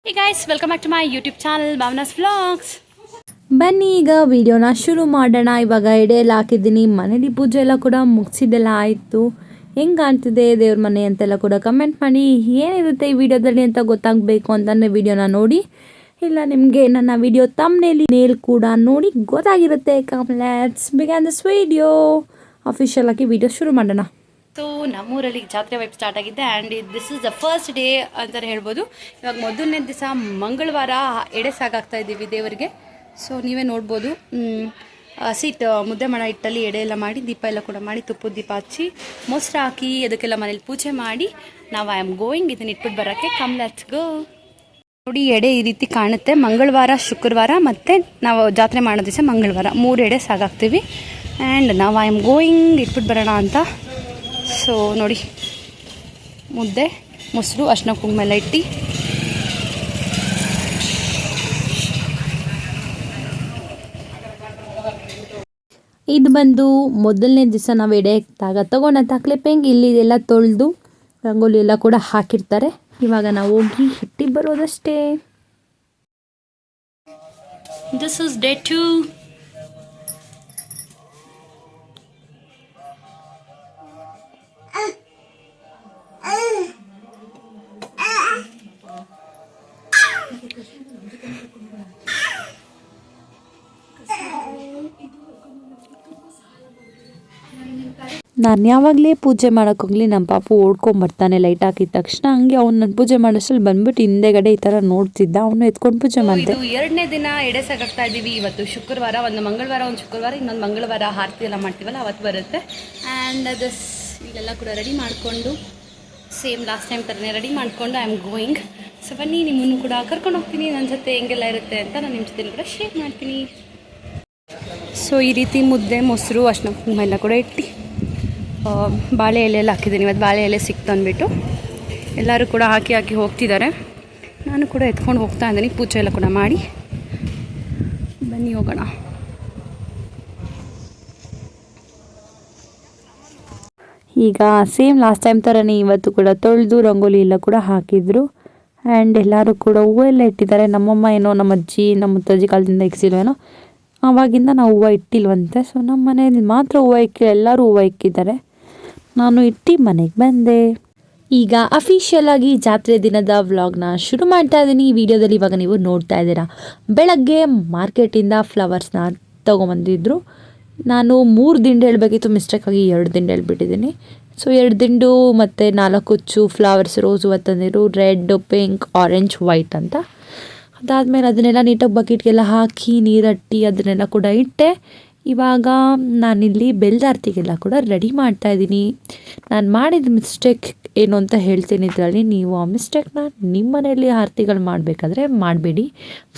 Hey guys, welcome back to my YouTube channel Bhavna's Vlogs. ಬನ್ನಿ ಈಗ ವಿಡಿಯೋನ ಶುರು ಮಾಡೋಣ. ಇವಾಗ ಎಡೆ ಎಲ್ಲ ಹಾಕಿದ್ದೀನಿ, ಮನೇಲಿ ಪೂಜೆ ಎಲ್ಲ ಕೂಡ ಮುಗಿಸಿದೆಲ್ಲ ಆಯಿತು. ಹೆಂಗೆ ಕಾಣ್ತಿದೆ ದೇವ್ರ ಮನೆ ಅಂತೆಲ್ಲ ಕೂಡ ಕಮೆಂಟ್ ಮಾಡಿ. ಏನಿರುತ್ತೆ ಈ ವಿಡಿಯೋದಲ್ಲಿ ಅಂತ ಗೊತ್ತಾಗಬೇಕು ಅಂತಂದರೆ ವಿಡಿಯೋನ ನೋಡಿ, ಇಲ್ಲ ನಿಮಗೆ ನನ್ನ ವಿಡಿಯೋ ತಮ್ಮನೇಲಿ ಕೂಡ ನೋಡಿ ಗೊತ್ತಾಗಿರುತ್ತೆ. Let's begin this video. Official ಆಗಿ ವಿಡಿಯೋ ಶುರು ಮಾಡೋಣ. ಸೊ ನಮ್ಮೂರಲ್ಲಿ ಜಾತ್ರೆ ವೈಪ್ ಸ್ಟಾರ್ಟ್ ಆಗಿದೆ and this is the first day ಅಂತಲೇ ಹೇಳ್ಬೋದು. ಇವಾಗ ಮೊದಲನೇ ದಿವಸ ಮಂಗಳವಾರ ಎಡೆ ಸಾಗಾಗ್ತಾ ಇದ್ದೀವಿ ದೇವರಿಗೆ. ಸೊ ನೀವೇ ನೋಡ್ಬೋದು, ಸೀಟ್ ಮುದ್ದೆ ಮಾಡೋ ಹಿಟ್ಟಲ್ಲಿ ಎಡೆ ಎಲ್ಲ ಮಾಡಿ ದೀಪ ಎಲ್ಲ ಕೂಡ ಮಾಡಿ ತುಪ್ಪದ ದೀಪ ಹಚ್ಚಿ ಮೊಸರು ಹಾಕಿ ಅದಕ್ಕೆಲ್ಲ ಮನೇಲಿ ಪೂಜೆ ಮಾಡಿ ನಾವು ಐ ಆಮ್ ಗೋಯಿಂಗ್ ಇದನ್ನು ಇಟ್ಬಿಟ್ಟು ಬರೋಕ್ಕೆ. Come let's go. ನೋಡಿ ಎಡೆ ಈ ರೀತಿ ಕಾಣುತ್ತೆ. ಮಂಗಳವಾರ, ಶುಕ್ರವಾರ ಮತ್ತು ನಾವು ಜಾತ್ರೆ ಮಾಡೋ ದಿವಸ ಮಂಗಳವಾರ 3 ಎಡೆ ಸಾಗಾಗ್ತೀವಿ. ಆ್ಯಂಡ್ ನಾವು ಐ ಆಮ್ ಗೋಯಿಂಗ್ ಇಟ್ಬಿಟ್ಟು ಬರೋಣ ಅಂತ. ಸೊ ನೋಡಿ, ಮುದ್ದೆ, ಮೊಸರು, ಅರ್ಶಿನ ಕುಂಕುಮ ಎಲ್ಲ ಇಟ್ಟು ಇದು ಬಂದು ಮೊದಲನೇ ದಿವಸ ನಾವು ಎಡೆ ತಗೊಂಡಂಥ ಕ್ಲಿಪ್ಪಿಂಗ್. ಇಲ್ಲಿ ಎಲ್ಲ ತೊಳೆದು ರಂಗೋಲಿ ಎಲ್ಲ ಕೂಡ ಹಾಕಿರ್ತಾರೆ. ಇವಾಗ ನಾವು ಹೋಗಿ ಇಟ್ಟು ಬರೋದಷ್ಟೇ. This is day 2. ನಾನು ಯಾವಾಗಲೇ ಪೂಜೆ ಮಾಡೋಕ್ಕೋಗ್ಲಿ ನಮ್ಮ ಪಾಪು ಓಡ್ಕೊಂಬರ್ತಾನೆ ಲೈಟ್ ಹಾಕಿದ ತಕ್ಷಣ. ಹಂಗೆ ಅವ್ನು ನನ್ನ ಪೂಜೆ ಮಾಡೋಷ್ಟ್ರಲ್ಲಿ ಬಂದ್ಬಿಟ್ಟು ಹಿಂದೆಗಡೆ ಈ ಥರ ನೋಡ್ತಿದ್ದ. ಅವನು ಎತ್ಕೊಂಡು ಪೂಜೆ ಮಾಡಿದೆ. ಇದು 2ನೇ ದಿನ ಎಡೆ ಸಾಗಾಗ್ತಾ ಇದ್ದೀವಿ. ಇವತ್ತು ಶುಕ್ರವಾರ, ಒಂದು ಮಂಗಳವಾರ, ಒಂದು ಶುಕ್ರವಾರ, ಇನ್ನೊಂದು ಮಂಗಳವಾರ ಆರತಿ ಎಲ್ಲ ಮಾಡ್ತೀವಲ್ಲ ಅವತ್ತು ಬರುತ್ತೆ. ಆ್ಯಂಡ್ ದಿಸ್ ಇಲ್ಲೆಲ್ಲ ಕೂಡ ರೆಡಿ ಮಾಡಿಕೊಂಡು ಸೇಮ್ ಲಾಸ್ಟ್ ಟೈಮ್ ಥರನೇ ರೆಡಿ ಮಾಡಿಕೊಂಡು ಐ ಆಮ್ ಗೋಯಿಂಗ್. ಸೊ ಬನ್ನಿ, ನಿಮ್ಮನ್ನು ಕೂಡ ಕರ್ಕೊಂಡು ಹೋಗ್ತೀನಿ. ನನ್ನ ಜೊತೆ ಹೆಂಗೆಲ್ಲ ಇರುತ್ತೆ ಅಂತ ನಾನು ನಿಮ್ಮ ಜೊತೆ ಕೂಡ ಶೇರ್ ಮಾಡ್ತೀನಿ. ಸೊ ಈ ರೀತಿ ಮುದ್ದೆ, ಮೊಸರು, ಅರ್ಶಿನ ಕುಂಕುಮ ಎಲ್ಲ ಕೂಡ ಇಟ್ಟು ಬಾಳೆ ಎಲೆಯಲ್ಲಿ ಹಾಕಿದ್ದೀನಿ. ಇವತ್ತು ಬಾಳೆ ಎಲೆ ಸಿಕ್ತು ಅಂದ್ಬಿಟ್ಟು ಎಲ್ಲರೂ ಕೂಡ ಹಾಕಿ ಹೋಗ್ತಿದ್ದಾರೆ. ನಾನು ಕೂಡ ಎತ್ಕೊಂಡು ಹೋಗ್ತಾ ಇದ್ದೀನಿ. ಪೂಜೆ ಎಲ್ಲ ಕೂಡ ಮಾಡಿ ಬನ್ನಿ ಹೋಗೋಣ. ಈಗ ಸೇಮ್ ಲಾಸ್ಟ್ ಟೈಮ್ ಥರನೇ ಇವತ್ತು ಕೂಡ ತೊಳೆದು ರಂಗೋಲಿ ಎಲ್ಲ ಕೂಡ ಹಾಕಿದ್ರು. ಆ್ಯಂಡ್ ಎಲ್ಲರೂ ಕೂಡ ಹೂವು ಎಲ್ಲ ಇಟ್ಟಿದ್ದಾರೆ. ನಮ್ಮಮ್ಮ ಏನೋ ನಮ್ಮ ಅಜ್ಜಿ, ನಮ್ಮ ಮುತ್ತಜ್ಜಿ ಕಾಲದಿಂದ ಇಕ್ಸಿಲ್ವೇನೋ, ಆವಾಗಿಂದ ನಾವು ಹೂವು ಇಟ್ಟಿಲ್ವಂತೆ. ಸೊ ನಮ್ಮ ಮನೆಯಲ್ಲಿ ಮಾತ್ರ ಹೂವು ಇಕ್ಕಿಲ್ಲ, ಎಲ್ಲರೂ ಹೂವು ಇಕ್ಕಿದ್ದಾರೆ. ನಾನು ಇಟ್ಟು ಮನೆಗೆ ಬಂದೆ. ಈಗ ಅಫಿಷಿಯಲ್ ಆಗಿ ಜಾತ್ರೆ ದಿನದ ವ್ಲಾಗ್ನ ಶುರು ಮಾಡ್ತಾ ಇದ್ದೀನಿ. ಈ ವಿಡಿಯೋದಲ್ಲಿ ಇವಾಗ ನೀವು ನೋಡ್ತಾ ಇದ್ದೀರಾ. ಬೆಳಗ್ಗೆ ಮಾರ್ಕೆಟಿಂದ ಫ್ಲವರ್ಸ್ನ ತೊಗೊಂಬಂದಿದ್ರು. ನಾನು 3 ದಿಂಡು ಹೇಳಬೇಕಿತ್ತು, ಮಿಸ್ಟೇಕಾಗಿ 2 ದಿಂಡು ಹೇಳ್ಬಿಟ್ಟಿದ್ದೀನಿ. ಸೊ 2 ದಿಂಡು ಮತ್ತು 4 ಹುಚ್ಚು ಫ್ಲವರ್ಸ್, ರೋಸು ತಂದಿರು, ರೆಡ್, ಪಿಂಕ್, ಆರೆಂಜ್, ವೈಟ್ ಅಂತ. ಅದಾದಮೇಲೆ ಅದನ್ನೆಲ್ಲ ನೀಟಾಗಿ ಬಕೆಟ್ಗೆಲ್ಲ ಹಾಕಿ ನೀರಟ್ಟಿ ಅದನ್ನೆಲ್ಲ ಕೂಡ ಇಟ್ಟೆ. ಇವಾಗ ನಾನಿಲ್ಲಿ ಬೆಲ್ದಾರ್ತಿಗೆಲ್ಲ ಕೂಡ ರೆಡಿ ಮಾಡ್ತಾಯಿದ್ದೀನಿ. ನಾನು ಮಾಡಿದ ಮಿಸ್ಟೇಕ್ ಏನು ಅಂತ ಹೇಳ್ತೀನಿ ಇದರಲ್ಲಿ. ನೀವು ಆ ಮಿಸ್ಟೇಕ್ನ ನಿಮ್ಮ ಮನೆಯಲ್ಲಿ ಆರತಿಗಳು ಮಾಡಬೇಕಾದ್ರೆ ಮಾಡಬೇಡಿ.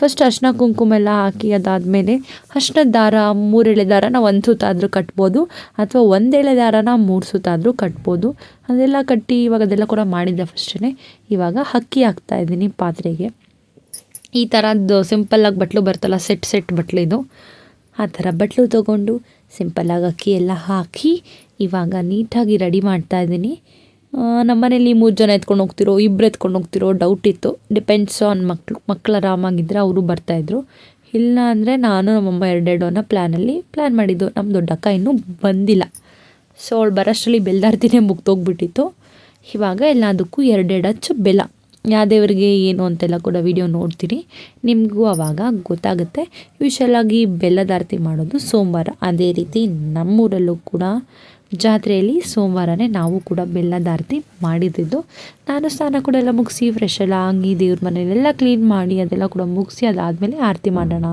ಫಸ್ಟ್ ಅರ್ಶಿನ ಕುಂಕುಮ ಎಲ್ಲ ಹಾಕಿ ಅದಾದಮೇಲೆ ಅರ್ಶಿನದ ದಾರ 3 ಎಳೆ ದಾರನ 1 ಸುತ್ತಾದರೂ ಕಟ್ಬೋದು, ಅಥವಾ 1 ಎಳೆ ದಾರನ 3 ಸುತ್ತಾದರೂ ಕಟ್ಬೋದು. ಅದೆಲ್ಲ ಕಟ್ಟಿ ಇವಾಗ ಅದೆಲ್ಲ ಕೂಡ ಮಾಡಿದ್ದೆ ಫಸ್ಟೇ. ಇವಾಗ ಅಕ್ಕಿ ಹಾಕ್ತಾಯಿದ್ದೀನಿ ಪಾತ್ರೆಗೆ. ಈ ಥರದ್ದು ಸಿಂಪಲ್ಲಾಗಿ ಬಟ್ಲು ಬರ್ತಲ್ಲ, ಸೆಟ್ ಬಟ್ಲು ಇದು, ಆ ಥರ ಬಟ್ಲು ತೊಗೊಂಡು ಸಿಂಪಲ್ಲಾಗಿ ಅಕ್ಕಿ ಎಲ್ಲ ಹಾಕಿ ಇವಾಗ ನೀಟಾಗಿ ರೆಡಿ ಮಾಡ್ತಾಯಿದ್ದೀನಿ. ನಮ್ಮ ಮನೇಲಿ 3 ಜನ ಎತ್ಕೊಂಡು ಹೋಗ್ತಿರೋ 2 ಎತ್ಕೊಂಡು ಹೋಗ್ತಿರೋ ಡೌಟ್ ಇತ್ತು. ಡಿಪೆಂಡ್ಸ್ ಆನ್ ಮಕ್ಕಳು ಆರಾಮಾಗಿದ್ದರೆ ಅವರು ಬರ್ತಾಯಿದ್ರು. ಇಲ್ಲ ಅಂದರೆ ನಾನು ನಮ್ಮಮ್ಮ 2 ಪ್ಲ್ಯಾನ್ ಮಾಡಿದ್ದು. ನಮ್ಮ ದೊಡ್ಡಕ್ಕ ಇನ್ನೂ ಬಂದಿಲ್ಲ. ಸೊ ಅವಳು ಬರೋಷ್ಟರಲ್ಲಿ ಬೆಲ್ದಾರ್ತಿನೇ ಮುಗ್ದೋಗ್ಬಿಟ್ಟಿತ್ತು. ಇವಾಗ ಎಲ್ಲದಕ್ಕೂ 2 ಅಚ್ಚು ಬೆಲ್ಲ. ಯಾವ ದೇವರಿಗೆ ಏನು ಅಂತೆಲ್ಲ ಕೂಡ ವಿಡಿಯೋ ನೋಡ್ತೀನಿ, ನಿಮಗೂ ಆವಾಗ ಗೊತ್ತಾಗುತ್ತೆ. ಯೂಶಲಾಗಿ ಬೆಲ್ಲದಾರತಿ ಮಾಡೋದು ಸೋಮವಾರ. ಅದೇ ರೀತಿ ನಮ್ಮೂರಲ್ಲೂ ಕೂಡ ಜಾತ್ರೆಯಲ್ಲಿ ಸೋಮವಾರನೇ ನಾವು ಕೂಡ ಬೆಲ್ಲದಾರತಿ ಮಾಡಿದ್ದು. ನಾನು ಸ್ನಾನ ಕೂಡ ಎಲ್ಲ ಮುಗಿಸಿ ಫ್ರೆಶ್ ಎಲ್ಲ ಆಗಿ ದೇವ್ರ ಮನೆಯಲ್ಲೆಲ್ಲ ಕ್ಲೀನ್ ಮಾಡಿ ಅದೆಲ್ಲ ಕೂಡ ಮುಗಿಸಿ ಅದಾದಮೇಲೆ ಆರತಿ ಮಾಡೋಣ,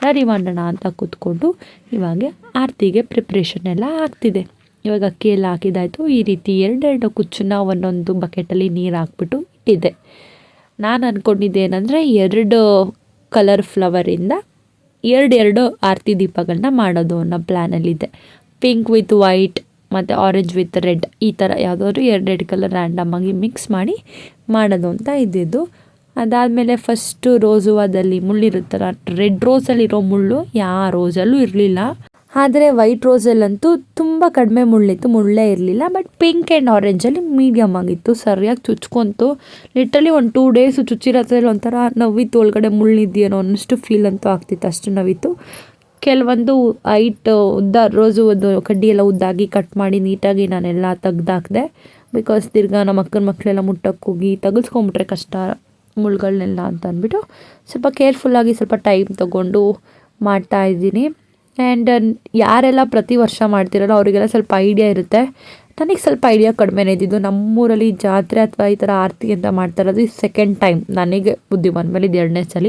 ರೆಡಿ ಮಾಡೋಣ ಅಂತ ಕೂತ್ಕೊಂಡು ಇವಾಗ ಆರತಿಗೆ ಪ್ರಿಪ್ರೇಷನ್ ಎಲ್ಲ ಆಗ್ತಿದೆ. ಇವಾಗ ಅಕ್ಕಿ ಎಲ್ಲ ಹಾಕಿದ್ದಾಯಿತು. ಈ ರೀತಿ 2 ಕುಚ್ಚನ್ನ ಒಂದೊಂದು ಬಕೆಟಲ್ಲಿ ನೀರು ಹಾಕ್ಬಿಟ್ಟು ಇಟ್ಟಿದ್ದೆ. ನಾನು ಅಂದ್ಕೊಂಡಿದ್ದೆ ಏನಂದರೆ 2 ಕಲರ್ ಫ್ಲವರಿಂದ 2 ಆರತಿ ದೀಪಗಳನ್ನ ಮಾಡೋದು ಅನ್ನೋ ಪ್ಲ್ಯಾನಲ್ಲಿದ್ದೆ. ಪಿಂಕ್ ವಿತ್ ವೈಟ್ ಮತ್ತು ಆರೆಂಜ್ ವಿತ್ ರೆಡ್, ಈ ಥರ ಯಾವುದಾದ್ರು 2 ಕಲರ್ ರ್ಯಾಂಡಮಾಗಿ ಮಿಕ್ಸ್ ಮಾಡಿ ಮಾಡೋದು ಅಂತ ಇದ್ದಿದ್ದು. ಅದಾದಮೇಲೆ ಫಸ್ಟು ರೋಸು ಅದಲ್ಲಿ ಮುಳ್ಳಿರುತ್ತಲ್ಲ, ರೆಡ್ ರೋಸಲ್ಲಿರೋ ಮುಳ್ಳು ಯಾವ ರೋಸಲ್ಲೂ ಇರಲಿಲ್ಲ. ಆದರೆ ವೈಟ್ ರೋಸಲ್ಲಂತೂ ತುಂಬ ಕಡಿಮೆ ಮುಳ್ಳಿತ್ತು, ಮುಳ್ಳೇ ಇರಲಿಲ್ಲ. ಬಟ್ ಪಿಂಕ್ ಆ್ಯಂಡ್ ಆರೆಂಜಲ್ಲಿ ಮೀಡಿಯಮ್ ಆಗಿತ್ತು, ಸರಿಯಾಗಿ ಚುಚ್ಕೊಂತು. ಲಿಟ್ರಲಿ ಒಂದು 2 ಡೇಸ್ ಚುಚ್ಚಿರೋದ್ರಲ್ಲಿ ಒಂಥರ ನವಿತ್ತು, ಒಳಗಡೆ ಮುಳ್ಳಿದೆಯೇನೋ ಅನ್ನಷ್ಟು ಫೀಲ್ ಅಂತೂ ಆಗ್ತಿತ್ತು, ಅಷ್ಟು ನವಿತ್ತು. ಕೆಲವೊಂದು ಉದ್ದ ರೋಸು ಒಂದು ಕಡ್ಡಿ ಎಲ್ಲ ಉದ್ದಾಗಿ ಕಟ್ ಮಾಡಿ ನೀಟಾಗಿ ನಾನೆಲ್ಲ ತೆಗ್ದಾಕಿದೆ. ಬಿಕಾಸ್ ತಿರ್ಗಾ ನಮ್ಮ ಅಕ್ಕನ ಮಕ್ಕಳೆಲ್ಲ ಮುಟ್ಟಕ್ಕೆ ಹೋಗಿ ತೆಗೆಸ್ಕೊಂಬಿಟ್ರೆ ಕಷ್ಟ ಮುಳ್ಳುಗಳನ್ನೆಲ್ಲ ಅಂತ ಅಂದ್ಬಿಟ್ಟು ಸ್ವಲ್ಪ ಕೇರ್ಫುಲ್ಲಾಗಿ ಸ್ವಲ್ಪ ಟೈಮ್ ತೊಗೊಂಡು ಮಾಡ್ತಾಯಿದ್ದೀನಿ. ಆ್ಯಂಡ್ ಯಾರೆಲ್ಲ ಪ್ರತಿ ವರ್ಷ ಮಾಡ್ತಿರಲ್ಲ ಅವರಿಗೆಲ್ಲ ಸ್ವಲ್ಪ ಐಡಿಯಾ ಇರುತ್ತೆ. ನನಗೆ ಸ್ವಲ್ಪ ಐಡಿಯಾ ಕಡಿಮೆನೇ ಇದ್ದಿದ್ದು. ನಮ್ಮೂರಲ್ಲಿ ಜಾತ್ರೆ ಅಥವಾ ಈ ಥರ ಆರತಿ ಅಂತ ಮಾಡ್ತಾರದು ಸೆಕೆಂಡ್ ಟೈಮ್ ನನಗೆ ಬುದ್ಧಿ ಬಂದಮೇಲೆ ಇದು 2ನೇ ಸಲ.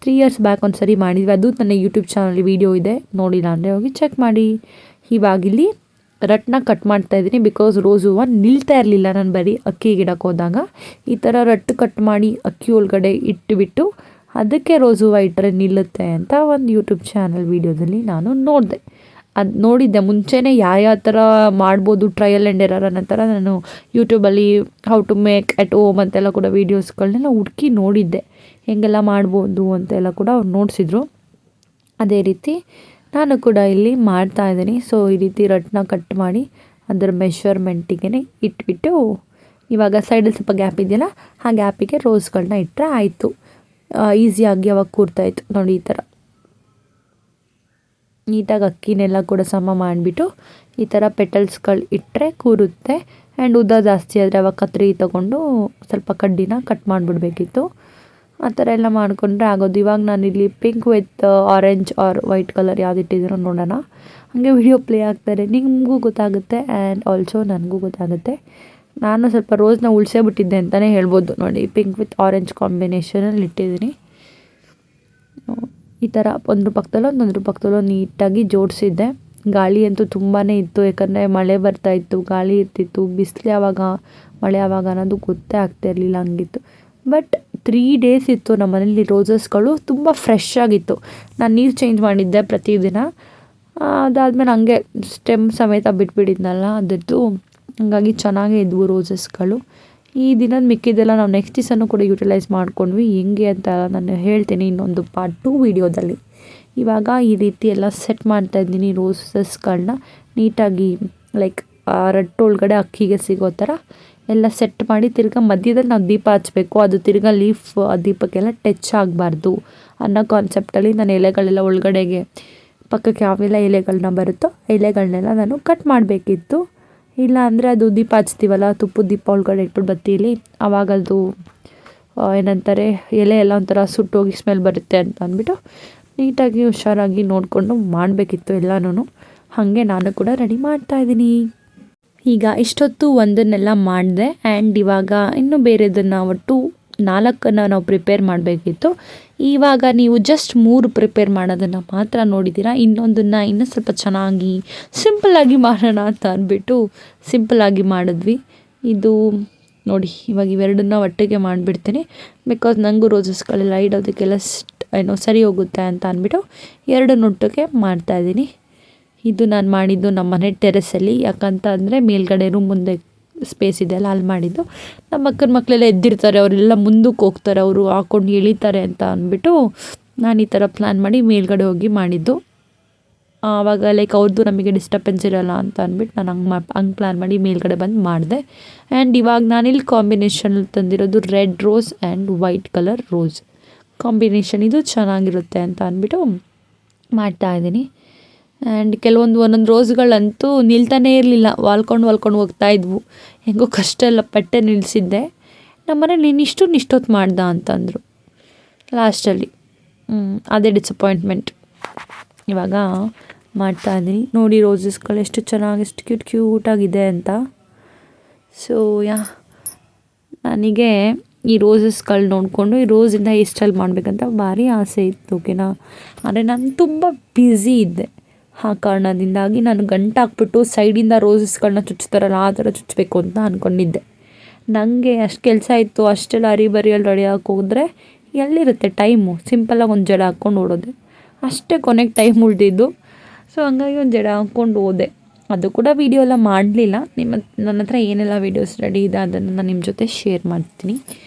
3 ಇಯರ್ಸ್ ಬ್ಯಾಕ್ ಒಂದು ಸರಿ ಮಾಡಿದ್ವಿ, ಅದು ನನ್ನ ಯೂಟ್ಯೂಬ್ ಚಾನಲ್ ವೀಡಿಯೋ ಇದೆ, ನೋಡಿಲ್ಲ ಅಂದರೆ ಹೋಗಿ ಚೆಕ್ ಮಾಡಿ. ಇವಾಗಿಲ್ಲಿ ರಟ್ನ ಕಟ್ ಮಾಡ್ತಾಯಿದ್ದೀನಿ. ಬಿಕಾಸ್ ರೋಸ್ ಹೂವು ನಿಲ್ತಾ ಇರಲಿಲ್ಲ, ನಾನು ಬರೀ ಅಕ್ಕಿ ಗಿಡಕ್ಕೆ ಹೋದಾಗ ಈ ಥರ ರಟ್ಟು ಕಟ್ ಮಾಡಿ ಅಕ್ಕಿ ಒಳಗಡೆ ಇಟ್ಟುಬಿಟ್ಟು ಅದಕ್ಕೆ ರೋಸ್ ಹೂವು ಇಟ್ಟರೆ ನಿಲ್ಲುತ್ತೆ ಅಂತ ಒಂದು ಯೂಟ್ಯೂಬ್ ಚಾನಲ್ ವೀಡಿಯೋದಲ್ಲಿ ನಾನು ನೋಡಿದೆ. ಅದು ನೋಡಿದ್ದೆ ಮುಂಚೆನೇ ಯಾವ ಥರ ಮಾಡ್ಬೋದು, ಟ್ರಯಲ್ ಆ್ಯಂಡ್ ಎರರ್ ಅನ್ನೋ ಥರ ನಾನು ಯೂಟ್ಯೂಬಲ್ಲಿ how to make at home ಅಂತೆಲ್ಲ ಕೂಡ ವೀಡಿಯೋಸ್ಗಳನ್ನೆಲ್ಲ ಹುಡುಕಿ ನೋಡಿದ್ದೆ, ಹೇಗೆಲ್ಲ ಮಾಡ್ಬೋದು ಅಂತೆಲ್ಲ ಕೂಡ ಅವ್ರು ನೋಡಿಸಿದ್ರು. ಅದೇ ರೀತಿ ನಾನು ಕೂಡ ಇಲ್ಲಿ ಮಾಡ್ತಾಯಿದ್ದೀನಿ. ಸೊ ಈ ರೀತಿ ರಟ್ನ ಕಟ್ ಮಾಡಿ ಅದರ ಮೆಷರ್ಮೆಂಟಿಗೆ ಇಟ್ಬಿಟ್ಟು ಇವಾಗ ಸೈಡಲ್ಲಿ ಸ್ವಲ್ಪ ಗ್ಯಾಪ್ ಇದೆಯಲ್ಲ, ಆ ಗ್ಯಾಪಿಗೆ ರೋಸ್ಗಳನ್ನ ಇಟ್ಟರೆ ಆಯಿತು. ಈಸಿಯಾಗಿ ಅವಾಗ ಕೂರ್ತಾಯಿತ್ತು ನೋಡಿ. ಈ ಥರ ನೀಟಾಗಿ ಅಕ್ಕಿನೆಲ್ಲ ಕೂಡ ಸಮ ಮಾಡಿಬಿಟ್ಟು ಈ ಥರ ಪೆಟಲ್ಸ್ಗಳು ಇಟ್ಟರೆ ಕೂರುತ್ತೆ. ಆ್ಯಂಡ್ ಉದ್ದ ಜಾಸ್ತಿ ಆದರೆ ಅವಾಗ ಕತ್ರಿ ತೊಗೊಂಡು ಸ್ವಲ್ಪ ಕಡ್ಡಿನ ಕಟ್ ಮಾಡಿಬಿಡ್ಬೇಕಿತ್ತು. ಆ ಥರ ಎಲ್ಲ ಮಾಡಿಕೊಂಡ್ರೆ ಆಗೋದು. ಇವಾಗ ನಾನಿಲ್ಲಿ pink with orange R white colour ಯಾವ್ದು ಇಟ್ಟಿದ್ದೀರೋ ನೋಡೋಣ. ಹಾಗೆ ವಿಡಿಯೋ ಪ್ಲೇ ಆಗ್ತಾರೆ, ನಿಮಗೂ ಗೊತ್ತಾಗುತ್ತೆ ಆ್ಯಂಡ್ ಆಲ್ಸೋ ನನಗೂ ಗೊತ್ತಾಗುತ್ತೆ. ನಾನು ಸ್ವಲ್ಪ ರೋಸ್ನ ಉಳಿಸೇ ಬಿಟ್ಟಿದ್ದೆ ಅಂತಲೇ ಹೇಳ್ಬೋದು. ನೋಡಿ ಪಿಂಕ್ ವಿತ್ ಆರೆಂಜ್ ಕಾಂಬಿನೇಷನಲ್ಲಿ ಇಟ್ಟಿದ್ದೀನಿ. ಈ ಥರ ಒಂದ್ರ ಪಕ್ಕದಲ್ಲೋ ನೀಟಾಗಿ ಜೋಡಿಸಿದ್ದೆ. ಗಾಳಿ ಅಂತೂ ತುಂಬಾ ಇತ್ತು, ಯಾಕಂದರೆ ಮಳೆ ಬರ್ತಾಯಿತ್ತು, ಗಾಳಿ ಇರ್ತಿತ್ತು, ಬಿಸಿಲು ಯಾವಾಗ ಮಳೆ ಯಾವಾಗ ಅನ್ನೋದು ಗೊತ್ತೇ ಆಗ್ತಾ ಇರಲಿಲ್ಲ, ಹಂಗಿತ್ತು. ಬಟ್ 3 ಡೇಸ್ ಇತ್ತು ನಮ್ಮ ಮನೇಲಿ ರೋಸಸ್ಗಳು, ತುಂಬ ಫ್ರೆಶ್ ಆಗಿತ್ತು. ನಾನು ನೀರು ಚೇಂಜ್ ಮಾಡಿದ್ದೆ ಪ್ರತಿದಿನ. ಅದಾದಮೇಲೆ ಹಂಗೆ ಸ್ಟೆಮ್ ಸಮೇತ ಬಿಟ್ಬಿಟ್ಟಿದ್ನಲ್ಲ ಅದರದ್ದು, ಹಾಗಾಗಿ ಚೆನ್ನಾಗೇ ಇದ್ವು ರೋಸಸ್ಗಳು. ಈ ದಿನದ ಮಿಕ್ಕಿದ್ದೆಲ್ಲ ನಾವು ನೆಕ್ಸ್ಟ್ ದಿವಸನೂ ಕೂಡ ಯೂಟಿಲೈಸ್ ಮಾಡ್ಕೊಂಡ್ವಿ. ಹೆಂಗೆ ಅಂತ ನಾನು ಹೇಳ್ತೀನಿ ಇನ್ನೊಂದು ಪಾರ್ಟ್ 2 ವೀಡಿಯೋದಲ್ಲಿ. ಇವಾಗ ಈ ರೀತಿ ಎಲ್ಲ ಸೆಟ್ ಮಾಡ್ತಾಯಿದ್ದೀನಿ ರೋಸಸ್ಗಳನ್ನ ನೀಟಾಗಿ, ಲೈಕ್ ರಟ್ಟು ಒಳಗಡೆ ಅಕ್ಕಿಗೆ ಸಿಗೋ ಥರ ಎಲ್ಲ ಸೆಟ್ ಮಾಡಿ. ತಿರ್ಗಾ ಮಧ್ಯದಲ್ಲಿ ನಾವು ದೀಪ ಹಚ್ಚಬೇಕು, ಅದು ತಿರ್ಗಾ ಲೀಫ್ ಆ ದೀಪಕ್ಕೆಲ್ಲ ಟಚ್ ಆಗಬಾರ್ದು ಅನ್ನೋ ಕಾನ್ಸೆಪ್ಟಲ್ಲಿ ನಾನು ಎಲೆಗಳೆಲ್ಲ ಒಳಗಡೆಗೆ ಪಕ್ಕಕ್ಕೆ ಯಾವೆಲ್ಲ ಎಲೆಗಳನ್ನ ಬರುತ್ತೋ ಎಲೆಗಳನ್ನೆಲ್ಲ ನಾನು ಕಟ್ ಮಾಡಬೇಕಿತ್ತು. ಇಲ್ಲ ಅಂದರೆ ಅದು ದೀಪ ಹಚ್ತೀವಲ್ಲ, ತುಪ್ಪದ ದೀಪ ಒಳಗಡೆ ಇಟ್ಬಿಟ್ಟು ಬತ್ತೀಲಿ, ಆವಾಗ ಅದು ಏನಂತಾರೆ ಎಲೆ ಎಲ್ಲ ಒಂಥರ ಸುಟ್ಟೋಗಿ ಸ್ಮೆಲ್ ಬರುತ್ತೆ ಅಂತ ಅಂದ್ಬಿಟ್ಟು ನೀಟಾಗಿ ಹುಷಾರಾಗಿ ನೋಡಿಕೊಂಡು ಮಾಡಬೇಕಿತ್ತು ಎಲ್ಲನೂ. ಹಾಗೆ ನಾನು ಕೂಡ ರೆಡಿ ಮಾಡ್ತಾಯಿದ್ದೀನಿ. ಈಗ ಇಷ್ಟೊತ್ತು ಒಂದನ್ನೆಲ್ಲ ಮಾಡಿದೆ ಆ್ಯಂಡ್ ಇವಾಗ ಇನ್ನೂ ಬೇರೆದನ್ನು ಒಟ್ಟು 4 ನಾವು ಪ್ರಿಪೇರ್ ಮಾಡಬೇಕಿತ್ತು. ಇವಾಗ ನೀವು ಜಸ್ಟ್ 3 ಪ್ರಿಪೇರ್ ಮಾಡೋದನ್ನು ಮಾತ್ರ ನೋಡಿದ್ದೀರಾ. ಇನ್ನೊಂದನ್ನು ಇನ್ನೂ ಸ್ವಲ್ಪ ಚೆನ್ನಾಗಿ ಸಿಂಪಲ್ಲಾಗಿ ಮಾಡೋಣ ಅಂತ ಅಂದ್ಬಿಟ್ಟು ಸಿಂಪಲ್ಲಾಗಿ ಮಾಡಿದ್ವಿ. ಇದು ನೋಡಿ, ಇವಾಗ ಇವೆರಡನ್ನ ಒಟ್ಟಿಗೆ ಮಾಡಿಬಿಡ್ತೀನಿ. ಬಿಕಾಸ್ ನನಗೂ ರೋಸಸ್ಗಳೆಲ್ಲ ಇಡೋದಕ್ಕೆಲ್ಲ ಸರಿ ಹೋಗುತ್ತೆ ಅಂತ ಅಂದ್ಬಿಟ್ಟು 2 ಒಟ್ಟಿಗೆ ಮಾಡ್ತಾಯಿದ್ದೀನಿ. ಇದು ನಾನು ಮಾಡಿದ್ದು ನಮ್ಮ ಮನೆ ಟೆರೆಸಲ್ಲಿ, ಯಾಕಂತ ಅಂದರೆ ಮೇಲ್ಗಡೆ ರೂಮ್ ಮುಂದೆ ಸ್ಪೇಸ್ ಇದೆಯಲ್ಲ ಅಲ್ಲಿ ಮಾಡಿದ್ದು. ನಮ್ಮ ಅಕ್ಕನ ಮಕ್ಕಳೆಲ್ಲ ಎದ್ದಿರ್ತಾರೆ, ಅವರೆಲ್ಲ ಮುಂದಕ್ಕೆ ಹೋಗ್ತಾರೆ, ಅವರು ಹಾಕ್ಕೊಂಡು ಎಳಿತಾರೆ ಅಂತ ಅಂದ್ಬಿಟ್ಟು ನಾನು ಈ ಥರ ಪ್ಲ್ಯಾನ್ ಮಾಡಿ ಮೇಲ್ಗಡೆ ಹೋಗಿ ಮಾಡಿದ್ದು. ಆವಾಗ ಲೈಕ್ ಅವ್ರದ್ದು ನಮಗೆ ಡಿಸ್ಟರ್ಬೆನ್ಸ್ ಇರೋಲ್ಲ ಅಂತ ಅಂದ್ಬಿಟ್ಟು ನಾನು ಹಂಗೆ ಪ್ಲ್ಯಾನ್ ಮಾಡಿ ಮೇಲ್ಗಡೆ ಬಂದು ಮಾಡಿದೆ. ಆ್ಯಂಡ್ ಇವಾಗ ನಾನಿಲ್ಲಿ ಕಾಂಬಿನೇಷನಲ್ಲಿ ತಂದಿರೋದು red rose and white colour rose combination, ಇದು ಚೆನ್ನಾಗಿರುತ್ತೆ ಅಂತ ಅಂದ್ಬಿಟ್ಟು ಮಾಡ್ತಾಯಿದ್ದೀನಿ. ಆ್ಯಂಡ್ ಒಂದೊಂದು ರೋಸ್ಗಳಂತೂ ನಿಲ್ತಾನೇ ಇರಲಿಲ್ಲ, ವಾಲ್ಕೊಂಡು ಹೋಗ್ತಾಯಿದ್ವು. ಹೆಂಗೋ ಕಷ್ಟ ಎಲ್ಲ ಪಟ್ಟೆ ನಿಲ್ಲಿಸಿದ್ದೆ. ನಮ್ಮ ಮನೇಲಿ ಇಷ್ಟೊತ್ತು ಮಾಡ್ದ ಅಂತಂದರು ಲಾಸ್ಟಲ್ಲಿ. ಅದೇ ಡಿಸಪಾಯಿಂಟ್ಮೆಂಟ್. ಇವಾಗ ಮಾಡ್ತಾಯಿದ್ದೀನಿ ನೋಡಿ, ರೋಸಸ್ಗಳು ಎಷ್ಟು ಚೆನ್ನಾಗಿ ಎಷ್ಟು ಕ್ಯೂಟಾಗಿದೆ ಅಂತ. ಸೊ ನನಗೆ ಈ ರೋಸಸ್ಗಳು ನೋಡಿಕೊಂಡು ಈ ರೋಸಿಂದ ಹೇರ್ ಸ್ಟೈಲ್ ಮಾಡಬೇಕಂತ ಭಾರಿ ಆಸೆ ಇತ್ತು, ಓಕೆನಾ. ಆದರೆ ನಾನು ತುಂಬ ಬ್ಯುಸಿ ಇದ್ದೆ. ಆ ಕಾರಣದಿಂದಾಗಿ ನಾನು ಗಂಟು ಹಾಕ್ಬಿಟ್ಟು ಸೈಡಿಂದ ರೋಸಸ್ಗಳನ್ನ ಚುಚ್ತಾರಲ್ಲ ಆ ಥರ ಚುಚ್ಚಬೇಕು ಅಂತ ಅಂದ್ಕೊಂಡಿದ್ದೆ. ನನಗೆ ಅಷ್ಟು ಕೆಲಸ ಇತ್ತು, ಅಷ್ಟೆಲ್ಲ ಅರಿಬರಿಯಲ್ಲಿ ರೆಡಿ ಹೋದರೆ ಎಲ್ಲಿರುತ್ತೆ ಟೈಮು. ಸಿಂಪಲ್ಲಾಗಿ ಒಂದು ಜಡ ಹಾಕ್ಕೊಂಡು ಓಡೋದೆ ಅಷ್ಟೇ, ಕೊನೆಗೆ ಟೈಮ್ ಉಳಿದಿದ್ದು. ಸೊ ಹಂಗಾಗಿ ಒಂದು ಜಡ ಹಾಕ್ಕೊಂಡು ಹೋದೆ. ಅದು ಕೂಡ ವೀಡಿಯೋ ಎಲ್ಲ ಮಾಡಲಿಲ್ಲ. ನನ್ನ ಹತ್ರ ಏನೆಲ್ಲ ವೀಡಿಯೋಸ್ ರೆಡಿ ಇದೆ ಅದನ್ನು ನಾನು ನಿಮ್ಮ ಜೊತೆ ಶೇರ್ ಮಾಡ್ತೀನಿ.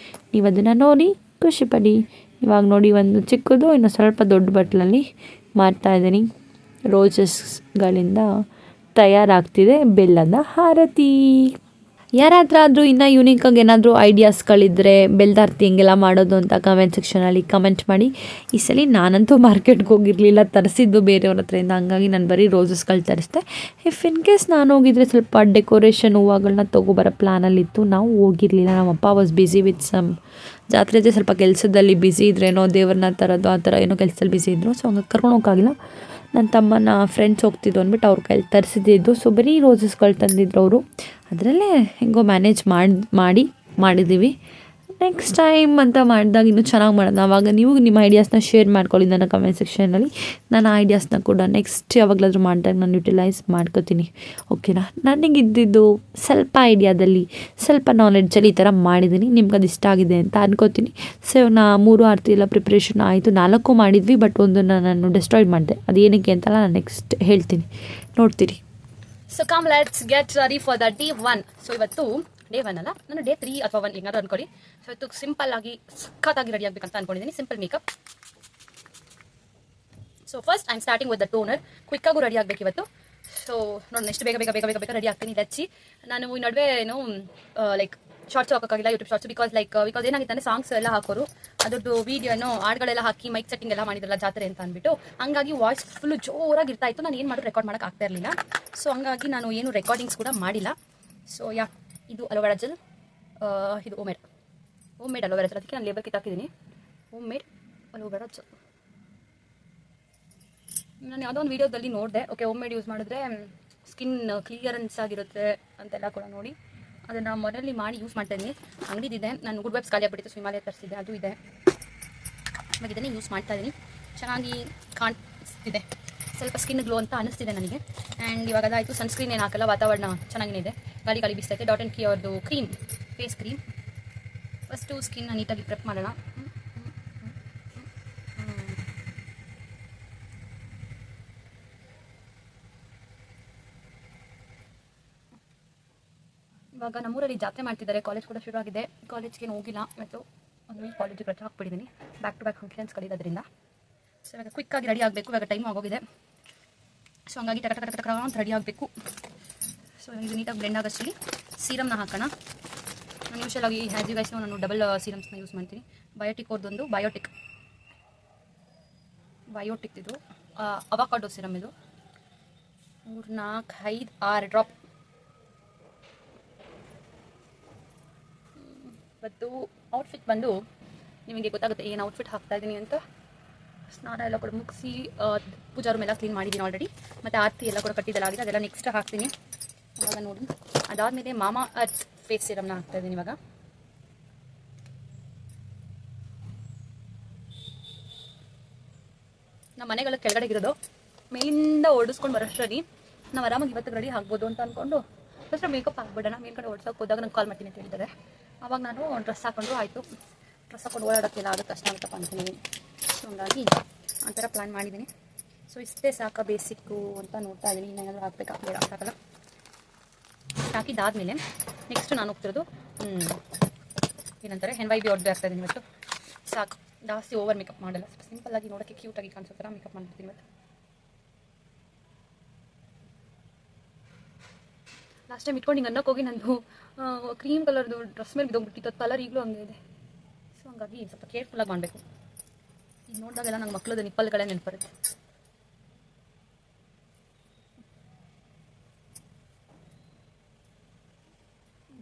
ನೀವು ಅದನ್ನು ನೋಡಿ ಖುಷಿಪಡಿ. ಇವಾಗ ನೋಡಿ, ಒಂದು ಚಿಕ್ಕದು ಇನ್ನು ಸ್ವಲ್ಪ ದೊಡ್ಡ ಬಟ್ಲಲ್ಲಿ ಮಾಡ್ತಾಯಿದ್ದೀನಿ. ರೋಸಸ್ಗಳಿಂದ ತಯಾರಾಗ್ತಿದೆ ಬೆಲ್ಲದ ಆರತಿ. ಯಾರಾದ್ರೂ ಇನ್ನೂ ಯೂನಿಕಾಗಿ ಏನಾದರೂ ಐಡಿಯಾಸ್ಗಳಿದ್ದರೆ ಬೆಲ್ಲದಾರತಿ ಹೆಂಗೆಲ್ಲ ಮಾಡೋದು ಅಂತ ಕಮೆಂಟ್ ಸೆಕ್ಷನಲ್ಲಿ ಕಮೆಂಟ್ ಮಾಡಿ. ಈ ಸಲ ನಾನಂತೂ ಮಾರ್ಕೆಟ್ಗೆ ಹೋಗಿರಲಿಲ್ಲ, ತರಿಸಿದ್ದು ಬೇರೆಯವ್ರ ಹತ್ರದಿಂದ, ಹಂಗಾಗಿ ನಾನು ಬರೀ ರೋಸಸ್ಗಳು ತರಿಸ್ದೆ. ಇಫ್ ಇನ್ ಕೇಸ್ ನಾನು ಹೋಗಿದ್ರೆ ಸ್ವಲ್ಪ ಡೆಕೋರೇಷನ್ ಹೂವುಗಳನ್ನ ತೊಗೊಬರೋ ಪ್ಲ್ಯಾನಲ್ಲಿತ್ತು. ನಾವು ಹೋಗಿರಲಿಲ್ಲ, ನಮ್ಮಪ್ಪ ವಾಸ್ ಬ್ಯುಸಿ ವಿತ್ ಸಮ್ ಜಾತ್ರೆ ಇದೆ, ಸ್ವಲ್ಪ ಕೆಲಸದಲ್ಲಿ ಬ್ಯುಸಿ ಇದ್ರೇನೋ, ದೇವ್ರನ್ನ ತರೋದು ಆ ಥರ ಏನೋ ಕೆಲಸದಲ್ಲಿ ಬ್ಯುಸಿ ಇದ್ದರು. ಸೊ ಹಂಗೆ ಕರ್ಕೊಂಡು ಹೋಗೋಕ್ಕಾಗಿಲ್ಲ. ನನ್ನ ತಮ್ಮನ ಫ್ರೆಂಡ್ಸ್ ಹೋಗ್ತಿದ್ದು ಅಂದ್ಬಿಟ್ಟು ಅವ್ರ ಕೈಲಿ ತರಿಸಿದ್ದು. ಸೊ ಬರೀ ರೋಸಸ್ಗಳು ತಂದಿದ್ರು ಅವರು. ಅದರಲ್ಲೇ ಹೆಂಗೋ ಮ್ಯಾನೇಜ್ ಮಾಡಿದ್ದೀವಿ. ನೆಕ್ಸ್ಟ್ ಟೈಮ್ ಅಂತ ಮಾಡಿದಾಗ ಇನ್ನೂ ಚೆನ್ನಾಗಿ ಮಾಡೋಣ. ಆವಾಗ ನೀವು ನಿಮ್ಮ ಐಡಿಯಾಸ್ನ ಶೇರ್ ಮಾಡ್ಕೊಳ್ಳಿ ನನ್ನ ಕಮೆಂಟ್ ಸೆಕ್ಷನಲ್ಲಿ. ನಾನು ಆ ಐಡಿಯಾಸ್ನ ಕೂಡ ನೆಕ್ಸ್ಟ್ ಯಾವಾಗಲಾದರೂ ಮಾಡಿದಾಗ ನಾನು ಯುಟಿಲೈಸ್ ಮಾಡ್ಕೋತೀನಿ. ಓಕೆನಾ? ನನಗಿದ್ದಿದ್ದು ಸ್ವಲ್ಪ ಐಡಿಯಾದಲ್ಲಿ, ಸ್ವಲ್ಪ ನಾಲೆಡ್ಜಲ್ಲಿ ಈ ಥರ ಮಾಡಿದ್ದೀನಿ. ನಿಮ್ಗೆ ಅದು ಇಷ್ಟ ಆಗಿದೆ ಅಂತ ಅನ್ಕೋತೀನಿ. ಸೊ ನಾ 3 ಆರತಿ ಎಲ್ಲ ಪ್ರಿಪ್ರೇಷನ್ ಆಯಿತು. 4 ಮಾಡಿದ್ವಿ, ಬಟ್ ಒಂದನ್ನು ನಾನು ಡೆಸ್ಟ್ರಾಯ್ ಮಾಡಿದೆ. ಅದು ಏನಕ್ಕೆ ಅಂತೆಲ್ಲ ನಾನು ನೆಕ್ಸ್ಟ್ ಹೇಳ್ತೀನಿ, ನೋಡ್ತೀರಿ. So come let's get ready for the day 1. So ಇವತ್ತು ಡೇ 1 ಅಲ್ಲ, ನಾನು ಡೇ 3 ಅಥವಾ 1 ಏನಾದ್ರು ಅನ್ಕೊಳ್ಳಿ. ಸೊ ಇವತ್ತು ಸಿಂಪಲ್ ಆಗಿ ಸಖತ್ತಾಗಿ ರೆಡಿ ಆಗಬೇಕಂತ ಅನ್ಕೊಂಡಿದ್ದೀನಿ. Simple makeup. So first I am starting with the toner. ಕ್ವಿಕ್ಕಾಗೂ ರೆಡಿ ಆಗಬೇಕು ಇವತ್ತು. ಸೊ ನೋಡಿ, ಎಷ್ಟು ಬೇಗ ರೆಡಿ ಆಗ್ತೀನಿ. ಹಚ್ಚಿ ನಾನು ಈ ನಡುವೆ ಏನು ಲೈಕ್ ಶಾರ್ಟ್ಸ್ ಹಾಕೋಕ್ಕಾಗಿಲ್ಲ, ಯೂಟ್ಯೂಬ್ ಶಾರ್ಟ್ಸ್. ಬಿಕಾಸ್ ಏನಾಗಿತ್ತು ಅಂದರೆ ಸಾಂಗ್ಸ್ ಎಲ್ಲ ಹಾಕೋರು, ಅದ್ರದ್ದು ವೀಡಿಯೋನೋ ಹಾಡುಗಳೆಲ್ಲ ಹಾಕಿ ಮೈಕ್ ಸೆಟ್ಟಿಂಗ್ ಎಲ್ಲ ಮಾಡಿದ್ರಲ್ಲ ಜಾತ್ರೆ ಅಂತ ಅಂದ್ಬಿಟ್ಟು, ಹಂಗಾಗಿ ವಾಯ್ಸ್ ಫುಲ್ಲು ಜೋರಾಗಿ ಇರ್ತಾ ಇತ್ತು. ನಾನು ಏನು ಮಾಡೋದು ರೆಕಾರ್ಡ್ ಮಾಡೋಕೆ ಆಗ್ತಾ ಇರಲಿಲ್ಲ. ಸೊ ಹಂಗಾಗಿ ನಾನು ಏನು ರೆಕಾರ್ಡಿಂಗ್ಸ್ ಕೂಡ ಮಾಡಿಲ್ಲ. ಸೊ ಇದು ಅಲೋವೆರಾ ಜೆಲ್, ಇದು ಹೋಮ್ ಮೇಡ್ ಅಲೋವೆರಾ ಜೆಲ್. ಅದಕ್ಕೆ ನಾನು ಲೇಬಲ್ ಕಿತ್ತಾಕಿದ್ದೀನಿ, ಹೋಮ್ ಮೇಡ್ ಅಲೋವೆರಾ ಜೆಲ್. ನಾನು ಯಾವುದೋ ಒಂದು ವೀಡಿಯೋದಲ್ಲಿ ನೋಡಿದೆ, ಓಕೆ ಹೋಮ್ ಮೇಡ್ ಯೂಸ್ ಮಾಡಿದ್ರೆ ಸ್ಕಿನ್ ಕ್ಲಿಯರೆನ್ಸ್ ಆಗಿರುತ್ತೆ ಅಂತೆಲ್ಲ ಕೂಡ ನೋಡಿ ಅದನ್ನು ಮನೆಯಲ್ಲಿ ಮಾಡಿ ಯೂಸ್ ಮಾಡ್ತಾ ಇದ್ದೀನಿ. ಅಂಗಡಿದಿದೆ, ನಾನು ಗುಡ್ ವೆಬ್ಸ್ ಖಾಲಿ ಆಗ್ಬಿಟ್ಟಿತ್ತು, ಹಿಮಾಲಯ ತರಿಸಿದ್ದೆ, ಅದು ಇದೆ. ಇವಾಗ ಇದನ್ನೇ ಯೂಸ್ ಮಾಡ್ತಾ ಇದ್ದೀನಿ. ಚೆನ್ನಾಗಿ ಕಾಣಿಸ್ತಿದೆ, ಸ್ವಲ್ಪ ಸ್ಕಿನ್ ಗ್ಲೋ ಅಂತ ಅನ್ನಿಸ್ತಿದೆ ನನಗೆ. ಆ್ಯಂಡ್ ಇವಾಗ ಅದಾಯಿತು, ಸನ್ಸ್ಕ್ರೀನ್ ಏನು ಹಾಕಲ್ಲ, ವಾತಾವರಣ ಚೆನ್ನಾಗೇ ಇದೆ, ಗಾಳಿ ಬೀಸ್ತೈತೆ. ಡಾಟ್ ಆ್ಯಂಡ್ ಕಿ ಅವ್ರದ್ದು ಕ್ರೀಮ್, ಫೇಸ್ ಕ್ರೀಮ್. ಫಸ್ಟು ಸ್ಕಿನ್ನ ನೀಟಾಗಿ ಪ್ರೆಪ್ ಮಾಡೋಣ. ಇವಾಗ ನಮ್ಮೂರಲ್ಲಿ ಜಾತ್ರೆ ಮಾಡ್ತಿದ್ದಾರೆ, ಕಾಲೇಜ್ ಕೂಡ ಶುರು ಆಗಿದೆ. ಕಾಲೇಜ್ಗೆ ಹೋಗಿಲ್ಲ ಇವತ್ತು, ಒಂದು ಕಾಲೇಜಿಗೆ ರಜೆ ಹಾಕ್ಬಿಟ್ಟಿದ್ದೀನಿ. ಬ್ಯಾಕ್ ಟು ಬ್ಯಾಕ್ ಫಂಕ್ಷನ್ಸ್ಗಳಿರೋದ್ರಿಂದ. ಸೊ ಇವಾಗ ಕ್ವಿಕ್ಕಾಗಿ ರೆಡಿ ಆಗಬೇಕು, ಇವಾಗ ಟೈಮ್ ಆಗೋಗಿದೆ. ಸೊ ಹಂಗಾಗಿ ಟಕ ಅಂತ ರೆಡಿ ಆಗಬೇಕು. ಸೊ ಇದು ನೀಟಾಗಿ ಬ್ಲೆಂಡ್ ಆಗೋಷ್ಟರಲ್ಲಿ ಸೀರಮ್ನ ಹಾಕೋಣ. ನಾನು ಯೂಶಲಾಗಿ ಹ್ಯಾಸ್ ಯು ಗೈಸ್ ನೋ, ನಾನು ಡಬಲ್ ಸೀರಮ್ಸ್ನ ಯೂಸ್ ಮಾಡ್ತೀನಿ. ಬಯೋಟಿಕ್ ಅವ್ರದ್ದೊಂದು ಬಯೋಟಿಕ್ ಇದು ಅವಕಾಡೋ ಸಿರಮ್. ಇದು 3, 4, 5, 6 ಡ್ರಾಪ್. ಇವತ್ತು ಔಟ್ಫಿಟ್ ಬಂದು ನಿಮಗೆ ಗೊತ್ತಾಗುತ್ತೆ ಏನು ಔಟ್ಫಿಟ್ ಹಾಕ್ತಾ ಇದ್ದೀನಿ ಅಂತ. ಸ್ನಾನ ಎಲ್ಲ ಕೂಡ ಮುಗಿಸಿ ಪೂಜಾ ರೂಮ್ ಎಲ್ಲ ಕ್ಲೀನ್ ಮಾಡಿದ್ದೀನಿ ಆಲ್ರೆಡಿ. ಮತ್ತು ಆರತಿ ಎಲ್ಲ ಕೂಡ ಕಟ್ಟಿದ್ದಲಾಗಿದೆ, ಅದೆಲ್ಲ ನೆಕ್ಸ್ಟ್ ಹಾಕ್ತೀನಿ ಇವಾಗ ನೋಡಿ. ಅದಾದಮೇಲೆ ಮಾಮಾ ಅರ್ತ್ ಫೇಸ್ ಸಿರಮ್ನ ಹಾಕ್ತಾ ಇದ್ದೀನಿ ಇವಾಗ. ನಮ್ಮ ಮನೆಗಳ ಕೆಳಗಡೆಗಿರೋದು, ಮೇಲಿಂದ ಓಡಿಸ್ಕೊಂಡು ಬರೋಷ್ಟರಲ್ಲಿ ನಾವು ಆರಾಮಾಗಿ ಇವತ್ತು ರೆಡಿ ಆಗ್ಬೋದು ಅಂತ ಅಂದ್ಕೊಂಡು ಫಸ್ಟ್ ಮೇಕಪ್ ಹಾಕ್ಬಿಡೋಣ. ಮೇಲ್ಗಡೆ ಓಡಿಸೋಕೆ ಹೋದಾಗ ನಾನು ಕಾಲ್ ಮಾಡ್ತೀನಿ ಅಂತ ಹೇಳ್ತಾರೆ. ಆವಾಗ ನಾನು ಡ್ರೆಸ್ ಹಾಕ್ಕೊಂಡು ಆಯಿತು, ಡ್ರೆಸ್ ಹಾಕೊಂಡು ಓಡಾಡೋಕ್ಕೆಲ್ಲ ಅದು ಕಷ್ಟ ಅಂತ ಅಂತೀನಿ. ಸೊ ಹಂಗಾಗಿ ಆ ಥರ ಪ್ಲ್ಯಾನ್ ಮಾಡಿದ್ದೀನಿ. ಸೊ ಇಷ್ಟೇ ಸಾಕ ಬೇಸಿಕ್ಕು ಅಂತ ನೋಡ್ತಾ ಇದ್ದೀನಿ. ಇನ್ನೇನಾದರೂ ಹಾಕ್ಬೇಕಾ, ಬೇಡ ಸಾಕಲ್ಲ. ಹಾಕಿದ್ದಾದಮೇಲೆ ನೆಕ್ಸ್ಟ್ ನಾನು ಹೋಗ್ತಿರೋದು ಏನಂತಾರೆ NYB ಅವ್ರದ್ದು ಆಗ್ತಾ ಇದ್ದೀನಿ ಇವತ್ತು. ಸಾಕು, ಜಾಸ್ತಿ ಓವರ್ ಮೇಕಪ್ ಮಾಡಲ್ಲ, ಸಿಂಪಲ್ಲಾಗಿ ನೋಡೋಕ್ಕೆ ಕ್ಯೂಟಾಗಿ ಕಾಣಿಸೋ ಥರ ಮೇಕಪ್ ಮಾಡ್ತೀನಿ ಇವತ್ತು. ಲಾಸ್ಟ್ ಟೈಮ್ ಇಟ್ಕೊಂಡು ಹಿಂಗೆ ಅನ್ನೋಕೆ ಹೋಗಿ ನಂದು ಕ್ರೀಮ್ ಕಲರ್ದು ಡ್ರೆಸ್ ಮೇಲೆ ಬಿದ್ದೋಗ್ಬಿಟ್ಟಿತ್ತು. ಅದು ಕಲರ್ ಈಗಲೂ ಹಂಗೆ ಇದೆ. ಸೊ ಹಂಗಾಗಿ ಸ್ವಲ್ಪ ಕೇರ್ಫುಲ್ಲಾಗಿ ಮಾಡಬೇಕು. ಈಗ ನೋಡಿದಾಗೆಲ್ಲ ನಂಗೆ ಮಕ್ಕಳದ್ದು ನಿಪ್ಪಲ್ಗಳೇ ನೆನಪರುತ್ತೆ.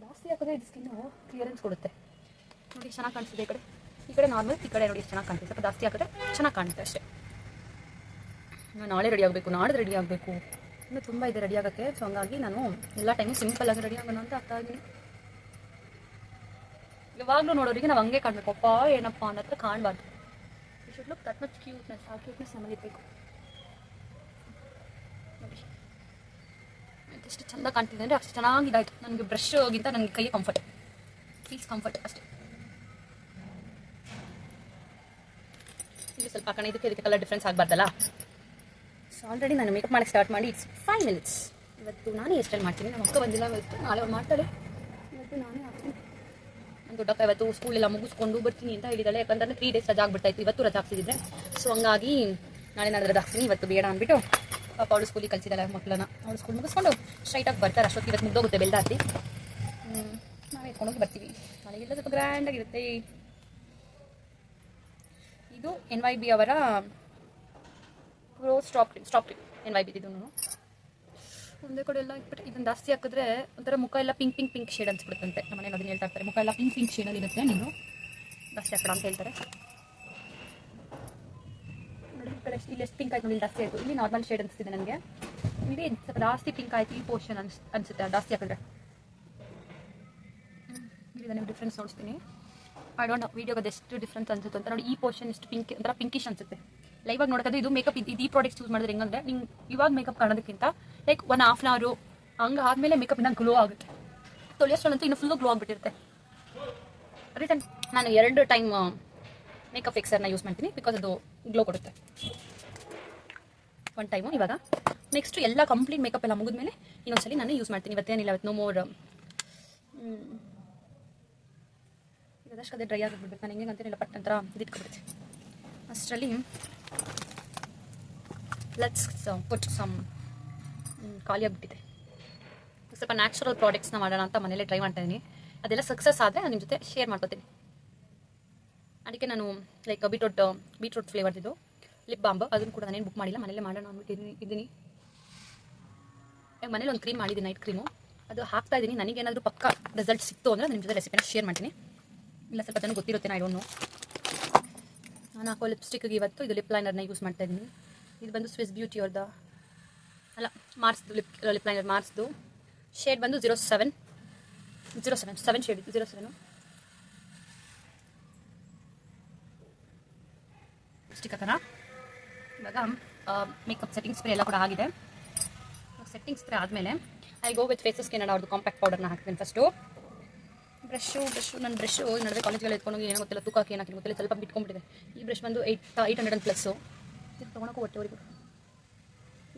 ಜಾಸ್ತಿ ಹಾಕಿದ್ರೆ ಇದು ಸ್ಕಿನ್ನು ಕ್ಲಿಯರೆನ್ಸ್ ಕೊಡುತ್ತೆ ನೋಡಿ, ಚೆನ್ನಾಗಿ ಕಾಣಿಸ್ತಿದೆ. ಈ ಕಡೆ ನಾರ್ಮಲ್, ಈ ಕಡೆ ನೋಡಿ ಎಷ್ಟು ಚೆನ್ನಾಗಿ ಕಾಣಿಸುತ್ತೆ. ಸ್ವಲ್ಪ ಜಾಸ್ತಿ ಹಾಕಿದ್ರೆ ಚೆನ್ನಾಗಿ ಕಾಣುತ್ತೆ ಅಷ್ಟೇ. ನಾನು ನಾಳೆ ರೆಡಿ ಆಗಬೇಕು, ನಾಳೆ ರೆಡಿ ಆಗಬೇಕು, ಇನ್ನೂ ತುಂಬ ಇದೆ ರೆಡಿ ಆಗೋಕ್ಕೆ. ಸೊ ಹಂಗಾಗಿ ನಾನು ಎಲ್ಲ ಟೈಮು ಸಿಂಪಲ್ಲಾಗಿ ರೆಡಿ ಆಗೋಣ ಅಂತ ಆಗ್ತಾ ಇದ್ದೀನಿ. ಯಾವಾಗಲೂ ನೋಡೋರಿಗೆ ನಾವು ಹಂಗೆ ಕಾಣಬೇಕು, ಅಪ್ಪ ಏನಪ್ಪ ಅನ್ನೋ ಹತ್ರ ಕಾಣಬಾರ್ದು. You should look that much cuteness. ಆ ಕ್ಯೂಟ್ನೆಸ್ ನಮ್ಮಲ್ಲಿ ಇರಬೇಕು ನೋಡಿ. ಎಷ್ಟು ಚೆಂದ ಕಾಣ್ತಿದೆ ಅಂದರೆ ಅಷ್ಟು ಚೆನ್ನಾಗಿದ್ದಾಯಿತು. ನನಗೆ ಬ್ರಷ್ಗಿಂತ ನನಗೆ ಕೈಯೇ ಕಂಫರ್ಟ್, ಫೀಲ್ಸ್ ಕಂಫರ್ಟ್ ಅಷ್ಟೇ. ಇಲ್ಲಿ ಸ್ವಲ್ಪ ಹಾಕೋಣ, ಇದಕ್ಕೆ ಕಲರ್ ಡಿಫ್ರೆನ್ಸ್ ಆಗಬಾರ್ದಲ್ಲ. ಸೊ ಆಲ್ರೆಡಿ ನಾನು ಮೇಕಪ್ ಮಾಡೋಕ್ಕೆ ಸ್ಟಾರ್ಟ್ ಮಾಡಿ ಇಟ್ಸ್ 5 minutes. ಇವತ್ತು ನಾನೇ ಎಷ್ಟು ಮಾಡ್ತೀನಿ, ನಮ್ಮ ಅಕ್ಕ ಬಂದಿಲ್ಲ ಇವತ್ತು, ನಾಳೆ ಅವ್ರು ಮಾಡ್ತಾಳೆ. ಇವತ್ತು ನಾನೇ ಹಾಕ್ತೀನಿ. ನನ್ನ ದೊಡ್ಡಕ್ಕ ಇವತ್ತು ಸ್ಕೂಲೆಲ್ಲ ಮುಗಿಸ್ಕೊಂಡು ಬರ್ತೀನಿ ಅಂತ ಹೇಳಿದಾಳೆ. ಯಾಕಂತಂದರೆ 3 days ರಜಾ ಆಗ್ಬಿಡ್ತಾಯಿತ್ತು, ಇವತ್ತು ರಜಾ ಆಗ್ತಿದ್ದೆ. ಸೊ ಹಂಗಾಗಿ ನಾಳೆ ರಜಾ ಹಾಕ್ತೀನಿ, ಇವತ್ತು ಬೇಡ ಅಂದ್ಬಿಟ್ಟು ಪಾಪ ಅವಳು ಸ್ಕೂಲಿಗೆ ಕಲಿಸಿದಾಳೆ ಮಕ್ಕಳನ್ನ. ಅವಳು ಸ್ಕೂಲ್ ಮುಗಿಸ್ಕೊಂಡು ಸ್ಟ್ರೈಟಾಗಿ ಬರ್ತಾರೆ. ಅಷ್ಟೊತ್ತಿಗೆ ಇವತ್ತು ಮುಗ್ದೋಗುತ್ತೆ ಬೆಲ್ದಾತಿ. ನಾವು ಎತ್ಕೊಂಡೋಗಿ ಬರ್ತೀವಿ. ಮನೆಗೆಲ್ಲ ಸ್ವಲ್ಪ ಗ್ರ್ಯಾಂಡಾಗಿರುತ್ತೆ. ಇದು NYB ಅವರ ಪ್ರೋ ಸ್ಟಾಪ್ NYB ಇದು. ಒಂದೇ ಕಡೆ ಎಲ್ಲ ಇಟ್ಬಿಟ್ಟು ಇದನ್ನು ಜಾಸ್ತಿ ಹಾಕಿದ್ರೆ ಒಂಥರ ಮುಖ ಎಲ್ಲ ಪಿಂಕ್ ಶೇಡ್ ಅನ್ಸ್ಬಿಡುತ್ತಂತೆ. ನಮ್ಮ ಮನೇಲಿ ಅದನ್ನ ಹೇಳ್ತಾ ಇರ್ತಾರೆ, ಮುಖ ಎಲ್ಲ ಪಿಂಕ್ ಶೇಡಲ್ಲಿ ಇರುತ್ತೆ, ನೀನು ಜಾಸ್ತಿ ಹಾಕೋಣ ಅಂತ ಹೇಳ್ತಾರೆ. ನೋಡಿ ಈ ಕಡೆ ಇಲ್ಲಿ ಎಷ್ಟು ಪಿಂಕ್ ಆಯ್ತು ನೋಡಿ, ಜಾಸ್ತಿ ಆಯಿತು. ಇಲ್ಲಿ ನಾರ್ಮಲ್ ಶೇಡ್ ಅನಿಸ್ತಿದೆ ನನಗೆ. ಇಲ್ಲಿ ಸ್ವಲ್ಪ ಜಾಸ್ತಿ ಪಿಂಕ್ ಆಯಿತು ಈ ಪೋರ್ಷನ್ ಅನಿಸುತ್ತೆ ಜಾಸ್ತಿ ಹಾಕಿದ್ರೆ. ಇಲ್ಲಿ ನಿಮ್ಗೆ ಡಿಫ್ರೆನ್ಸ್ ನೋಡಿಸ್ತೀನಿ. ಐ ಡೋಂಟ್ ವೀಡಿಯೋಗೆ ಅದೆಷ್ಟು ಡಿಫ್ರೆನ್ಸ್ ಅನ್ಸುತ್ತೆ ಅಂತ. ನೋಡಿ ಈ ಪೋರ್ಷನ್ ಎಷ್ಟು ಒಂಥರ ಪಿಂಕಿಶ್ ಅನ್ಸುತ್ತೆ. ಲೈವಾಗಿ ನೋಡೋದು ಇದು ಮೇಕಪ್ ಇದು ಈ ಪ್ರಾಡಕ್ಟ್ಸ್ ಯೂಸ್ ಮಾಡಿದ್ರೆ ಹೆಂಗಂದ್ರೆ ನಿಂಗೆ ಇವಾಗ ಮೇಕಪ್ ಕಾಣೋದಕ್ಕಿಂತ ಲೈಕ್ 1.5 hour ಹಂಗೆ ಆದಮೇಲೆ ಮೇಕಪ್ ಇನ್ನೂ ಗ್ಲೋ ಆಗುತ್ತೆ. ತೊಳೆಯೋಷ್ಟರಂತೂ ಇನ್ನೂ ಫುಲ್ಲು ಗ್ಲೋ ಆಗಿಬಿಟ್ಟಿರುತ್ತೆ. ರೀಸೆಂಟ್ ನಾನು 2 ಟೈಮ್ ಮೇಕಪ್ ಫಿಕ್ಸರ್ನ ಯೂಸ್ ಮಾಡ್ತೀನಿ, ಬಿಕಾಸ್ ಅದು ಗ್ಲೋ ಕೊಡುತ್ತೆ. 1 ಟೈಮು. ಇವಾಗ ನೆಕ್ಸ್ಟು ಎಲ್ಲ ಕಂಪ್ಲೀಟ್ ಮೇಕಪ್ ಎಲ್ಲ ಮುಗಿದ್ಮೇಲೆ ಇನ್ನೊಂದ್ಸಲಿ ನಾನು ಯೂಸ್ ಮಾಡ್ತೀನಿ. ಇವತ್ತೇನಿಲ್ಲ, ಇವತ್ತು ನೋ ಮೋರ್. ಅದಷ್ಟು ಅದೇ ಡ್ರೈ ಆಗಿಬಿಡ್ಬೇಕು. ನಾನು ಹೆಂಗೆ ಅಂತೀನಿಲ್ಲ ಪಟ್ ನಂತರ ಇದಿಟ್ಕೊಬಿಡುತ್ತೆ. ಅಷ್ಟರಲ್ಲಿ ಲೆಟ್ಸ್ ಪುಟ್ ಸಮ್ ಖಾಲಿ ಆಗಿಬಿಟ್ಟಿದೆ. ಸ್ವಲ್ಪ ನ್ಯಾಚುರಲ್ ಪ್ರಾಡಕ್ಟ್ಸ್ನ ಮಾಡೋಣ ಅಂತ ಮನೇಲಿ ಟ್ರೈ ಮಾಡ್ತಾ ಇದ್ದೀನಿ. ಅದೆಲ್ಲ ಸಕ್ಸಸ್ ಆದರೆ ನಾನು ನಿಮ್ಮ ಜೊತೆ ಶೇರ್ ಮಾಡ್ಕೊತೀನಿ. ಅದಕ್ಕೆ ನಾನು ಲೈಕ್ ಬೀಟ್ರೂಟ್ ಫ್ಲೇವರ್ದಿದ್ದು ಲಿಪ್ ಬಾಂಬ್ ಅದನ್ನು ಕೂಡ ನಾನೇನು ಬುಕ್ ಮಾಡಿಲ್ಲ, ಮನೇಲೆ ಮಾಡೋಣ ಅಂದ್ಬಿಟ್ಟಿದ್ದೀನಿ. ಮನೇಲಿ ಒಂದು ಕ್ರೀಮ್ ಮಾಡಿದ್ದೀನಿ, ನೈಟ್ ಕ್ರೀಮು. ಅದು ಹಾಕ್ತಾ ಇದ್ದೀನಿ. ನನಗೇನಾದರೂ ಪಕ್ಕ ರಿಸಲ್ಟ್ ಸಿಕ್ತು ಅಂದರೆ ನಿಮ್ಮ ಜೊತೆ ರೆಸಿಪಿನ ಶೇರ್ ಮಾಡ್ತೀನಿ. ಇಲ್ಲ ಸ್ವಲ್ಪ ಜನಕ್ಕೆ ಗೊತ್ತಿರುತ್ತೆ, ಐ ಡೋಂಟ್ ನೋ. ನಾನು ಹಾಕೋ ಲಿಪ್ಸ್ಟಿಕ್ಗೆ ಇವತ್ತು ಇದು ಲಿಪ್ ಲೈನರ್ನ ಯೂಸ್ ಮಾಡ್ತಾ ಇದ್ದೀನಿ. ಇದು ಬಂದು ಸ್ವಿಸ್ ಬ್ಯೂಟಿ ಅವ್ರದ್ದು, ಅಲ್ಲ ಮಾರ್ಸ್ದು ಲಿಪ್ ಲೈನರ್ ಮಾರ್ಸ್ದು. ಶೇಡ್ ಬಂದು 07 ಶೇಡ್ ಇದು 07. ಲಿಪ್ಸ್ಟಿಕ್ ಹಾಕೋಣ. ಇವಾಗ ಮೇಕಪ್ ಸೆಟ್ಟಿಂಗ್ ಸ್ಪ್ರೇ ಎಲ್ಲ ಕೂಡ ಆಗಿದೆ. ಸೆಟ್ಟಿಂಗ್ ಸ್ಪ್ರೇ ಆದಮೇಲೆ I go with Faces Canada ಅವ್ರದ್ದು ಕಾಂಪ್ಯಾಕ್ಟ್ ಪೌಡರ್ನ ಹಾಕ್ತೀನಿ ಫಸ್ಟು. ಬ್ರಷು ನನ್ನ ಬ್ರಷು ನಡುವೆ ಕಾಲೇಜ್ಗಳು ಎತ್ಕೊಂಡೋಗಿ ಏನೋ ಗೊತ್ತಿಲ್ಲ, ತೂಕ ಹಾಕಿ ಏನಾಕಿಲ್ಲ ಗೊತ್ತಿಲ್ಲ, ಸ್ವಲ್ಪ ಬಿಟ್ಕೊಂಡ್ಬಿಟ್ಟಿದೆ. ಈ ಬ್ರಷ್ ಬಂದು 800+ ಇದು ತೊಗೊಳಕ್ಕೂ ಹೊಟ್ಟೆವರೆಗೂ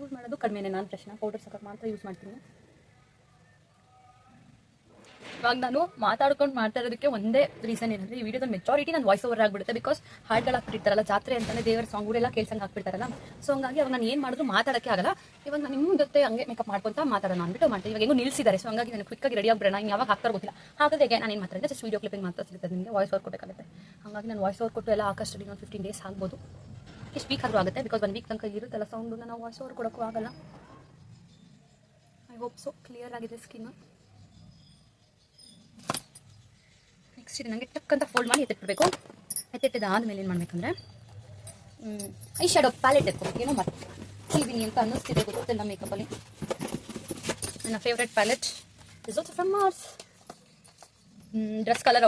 ಯೂಸ್ ಮಾಡೋದು ಕಡಿಮೆನೇ. ನಾನು ಬ್ರಷ್ನ ಪೌಡರ್ ಸಾಕಕ್ಕೆ ಮಾತ್ರ ಯೂಸ್ ಮಾಡ್ತೀನಿ. ಇವಾಗ ನಾನು ಮಾತಾಡ್ತಾ ಇರೋದಕ್ಕೆ ಒಂದೇ ರೀಸನ್ ಏನಂದರೆ ಈ ವಿಡಿಯೋದ ಮೆಜಾರಿಟಿ ನಾನು ವಾಯ್ಸ್ ಓವರ್ ಆಗಿಬಿಡುತ್ತೆ. ಬಿಕಾಸ್ ಹಾಡುಗಳು ಹಾಕ್ಬಿಟ್ಟಿರ್ತಾರಲ್ಲ, ಜಾತ್ರೆ ಅಂತಲೇ ದೇವರ ಸಾಂಗ್ಗಳೆಲ್ಲ ಕೇಳ್ಸಂಗೆ ಹಾಕ್ಬಿಡ್ತಾರಲ್ಲ. ಸೊ ಹಂಗಾಗಿ ಅವಾಗ ನಾನು ಏನು ಮಾಡಿದ್ರು ಮಾತಾಡೋಕ್ಕೆ ಆಗಲ್ಲ. ಇವಾಗ ನಾನು ನಿಮ್ಮ ಜೊತೆ ಹಂಗೆ ಮೇಕಪ್ ಮಾಡ್ಕೊತಾ ಮಾತಾಡೋಣ ಅಂದ್ಬಿಟ್ಟು ಮಾಡ್ತೀನಿ. ಇವಾಗ ಹೆಂಗೂ ನಿಲ್ಲಿಸಿದ್ದಾರೆ. ಸೊ ಹಂಗಾಗಿ ನಾನು ಕ್ವಿಕ್ಕಾಗಿ ರೆಡಿ ಆಗ್ಬಿಡೋಣ. ಇನ್ನು ಯಾವಾಗ ಹಾಕ್ತಾರೋ ಗೊತ್ತಿಲ್ಲ. ಹಾಗಾದ್ರೆ ನಾನು ಏನು ಮಾತಾಡಿದ್ರೆ ಜಸ್ಟ್ ವೀಡಿಯೋ ಕ್ಲಿಪ್ಪಿಂಗ್ ಮಾತ್ರ ಸಿಗುತ್ತೆ, ನಿಮಗೆ ವಾಯ್ಸ್ ಓವರ್ ಕೊಡಬೇಕಾಗುತ್ತೆ. ಹಾಗಾಗಿ ನಾನು ವಾಯ್ಸ್ ಓವರ್ ಕೊಟ್ಟು ಎಲ್ಲ ಹಾಕೋಷ್ಟರಲ್ಲಿ ಒಂದು 15 days ಆಗ್ಬೋದು. ಎಷ್ಟು ವೀಕ್ ಆದರೂ ಆಗುತ್ತೆ, ಬಿಕಾಸ್ 1 week ತನಕ ಇರುತ್ತಲ್ಲ ಸೌಂಡು, ನಾವು ವಾಯ್ಸ್ ಓವರ್ ಕೊಡೋಕ್ಕೂ ಆಗಲ್ಲ. ಐ ಹೋಪ್ ಸೊ ಕ್ಲಿಯರ್ ಆಗಿದೆ ಸ್ಕಿನ್. ನೆಕ್ಸ್ಟ್ ಇದು ನನಗೆ ಟಕ್ ಅಂತ ಫೋಲ್ಡ್ ಮಾಡಿ ಎತ್ತಿಟ್ಬಿಡಬೇಕು. ಎತ್ತಿಟ್ಟಿದ್ದಾದಮೇಲೆ ಏನು ಮಾಡಬೇಕಂದ್ರೆ ಐ ಶ್ಯಾಡೋ ಪ್ಯಾಲೆಟ್ ಎತ್ಕೊಬೇಕು. ಏನೋ ಮಾಡ್ತೀನಿ ಅಂತ ಅನ್ನಿಸ್ತಿದೆ, ಗೊತ್ತಿಲ್ಲ ಮೇಕಪ್ಪಲ್ಲಿ. ನನ್ನ favourite palette is also from Mars. Dress colour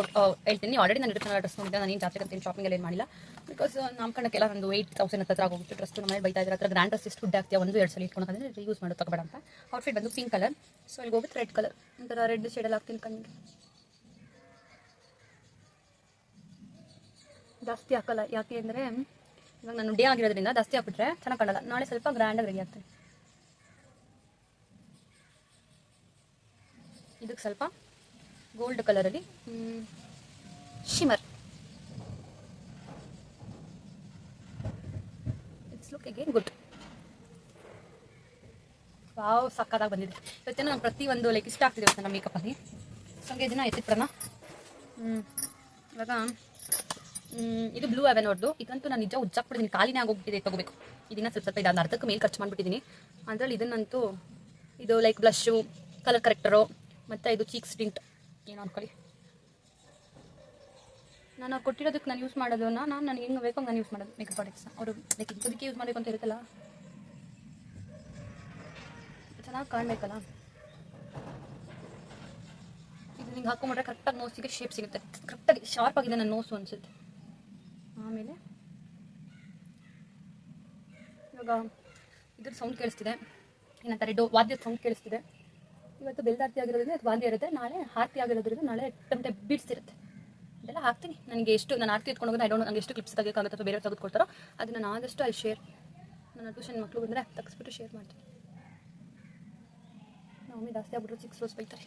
ಹೇಳ್ತೀನಿ. ಆಲ್ರೆಡಿ ನಾನು ಡ್ರೆಸ್ ಡ್ರೆಸ್ ನೋಡಿದ್ದೆ. ನಾನು ಏನು ಜಾತ್ರೆ ಅಂತ ಶಾಪಿಂಗಲ್ಲಿ ಏನು ಮಾಡಿಲ್ಲ, ಬಿಕಾಸ್ ನಾಮಕರಣಕ್ಕೆಲ್ಲ ಒಂದು 8,000 ಹತ್ರ ಆಗೋಗುತ್ತೆ ಡ್ರೆಸ್. ನಮ್ಮನೆ ಬೈತಾ ಇದ್ದಾರೆ, ಹತ್ರ ಗ್ರ್ಯಾಂಡ್ ಡ್ರೆಸ್ ಎಷ್ಟು ದುಡ್ಡು ಆಗ್ತೀಯ, 1-2 ಸಲ ಇಟ್ಕೊಳಕಂದ್ರೆ ಯೂಸ್ ಮಾಡೋದು ತಗೋಬೇಡ ಅಂತ. ಔಟ್ಫಿಟ್ ಬಂದು ಪಿಂಕ್ ಕಲರ್. ಸೊ ಇಲ್ಲಿ ಹೋಗುತ್ತೆ ರೆಡ್ ಕಲರ್, ಒಂಥರ ರೆಡ್ ಶೇಡಲ್ಲಿ ಹಾಕ್ತೀನಿ. ಕಣ್ಣಿಗೆ ಜಾಸ್ತಿ ಹಾಕಲ್ಲ, ಯಾಕೆ ಅಂದರೆ ಇವಾಗ ನಾನು ಡೇ ಆಗಿರೋದ್ರಿಂದ ಜಾಸ್ತಿ ಹಾಕ್ಬಿಟ್ರೆ ಚೆನ್ನಾಗಿ ಕಾಣಲ್ಲ. ನಾಳೆ ಸ್ವಲ್ಪ ಗ್ರ್ಯಾಂಡಾಗಿ ರೆಡಿ ಆಗ್ತೀನಿ. ಇದಕ್ಕೆ ಸ್ವಲ್ಪ ಗೋಲ್ಡ್ ಕಲರಲ್ಲಿ shimmer. It's look again good. Wow, ಸಕ್ಕತ್ತಾಗಿ ಬಂದಿದೆ. ಇವತ್ತೇನೋ ನಾನು ಪ್ರತಿಯೊಂದು ಲೈಕ್ ಇಷ್ಟ ಆಗ್ತಿದೆ ನನ್ನ ಮೇಕಪ್ಪಲ್ಲಿ. ಸೊ ಹಂಗೆ ಇದನ್ನು ಎತ್ತಿಟ್ಬಿಡೋಣ. ಇವಾಗ ಇದು ಬ್ಲೂ ಅವೆನ್ ಅವ್ರದ್ದು. ಇದಂತೂ ನಾನು ನಿಜ ಉಜ್ಜಾಕ್ಬಿಟ್ಟಿದ್ದೀನಿ, ಖಾಲಿನೇ ಆಗೋಗ್ಬಿಟ್ಟಿದೆ. ತಗೋಬೇಕು ಇದನ್ನ ಸ್ವಲ್ಪ ಇದು ಅರ್ಧಕ್ಕೆ ಮೇಲೆ ಖರ್ಚು ಮಾಡಿಬಿಟ್ಟಿದ್ದೀನಿ. ಅದರಲ್ಲಿ ಇದನ್ನಂತೂ ಇದು ಲೈಕ್ ಬ್ಲಷ್ಷು, ಕಲರ್ ಕರೆಕ್ಟರು, ಮತ್ತು ಇದು ಚೀಕ್ಸ್ ಟಿಂಟ್ ಏನೋ ಅನ್ಕೊಳ್ಳಿ. ನಾನು ಅವ್ರು ಕೊಟ್ಟಿರೋದಕ್ಕೆ ನಾನು ಯೂಸ್ ಮಾಡೋದನ್ನ ನನಗೆ ಹೆಂಗೆ ಬೇಕೋ ನಾನು ಯೂಸ್ ಮಾಡೋದು ಮೇಕಪ್ ಪ್ರಾಡಕ್ಟ್ಸ್ನ. ಅವರು ಲೈಕ್ ಇಂಥದಕ್ಕೆ ಯೂಸ್ ಮಾಡಬೇಕು ಅಂತ ಇರುತ್ತಲ್ಲ, ಚೆನ್ನಾಗಿ ಕಾಣಬೇಕಲ್ಲ. ಇದು ನಿಂಗೆ ಹಾಕೊಂಡ್ಬಿಟ್ರೆ ಕರೆಕ್ಟಾಗಿ ನೋಸಿಗೆ ಶೇಪ್ ಸಿಗುತ್ತೆ. ಕರೆಕ್ಟಾಗಿ ಶಾರ್ಪ್ ಆಗಿದೆ ನನ್ನ ನೋಸು ಅನಿಸುತ್ತೆ. ಆಮೇಲೆ ಇವಾಗ ಇದ್ರ ಸೌಂಡ್ ಕೇಳಿಸ್ತಿದೆ, ಏನಂತಾರೆ ವಾದ್ಯದ ಸೌಂಡ್ ಕೇಳಿಸ್ತಿದೆ. ಇವತ್ತು ಬೆಲ್ದಾರ್ತಿ ಆಗಿರೋದ್ರಿಂದ ಅದು ವಾದ್ಯ ಇರುತ್ತೆ, ನಾಳೆ ಆರತಿ ಆಗಿರೋದ್ರಿಂದ ನಾಳೆ ಟಮಟೆ ಬೀಟ್ಸ್ ಇರುತ್ತೆ. ಇದೆಲ್ಲ ಹಾಕ್ತೀನಿ. ನನಗೆ ಎಷ್ಟು ನಾನು ಆರತಿ ಎತ್ಕೊಂಡು ಹೋಗೋದು, ಐ ಡೋಂಟ್ ನನಗೆ ಎಷ್ಟು ಕ್ಲಿಪ್ಸ್ ತೆಗೋಕ್ಕಾಗುತ್ತೆ ಅಥವಾ ಬೇರೆ ತೆಗೆದುಕೊಳ್ತಾರೋ ಅದನ್ನು ನಾನು ಆದಷ್ಟು ಅಲ್ಲಿ ಶೇರ್, ನನ್ನ ಟ್ಯೂಷನ್ ಮಕ್ಕಳು ಬಂದರೆ ತೆಗೆಸ್ಬಿಟ್ಟು ಶೇರ್ ಮಾಡ್ತೀನಿ. ನಾವು ಜಾಸ್ತಿ ಆಗ್ಬಿಟ್ರೆ 6 ರೋಸ್ ಬೈತಾರೆ,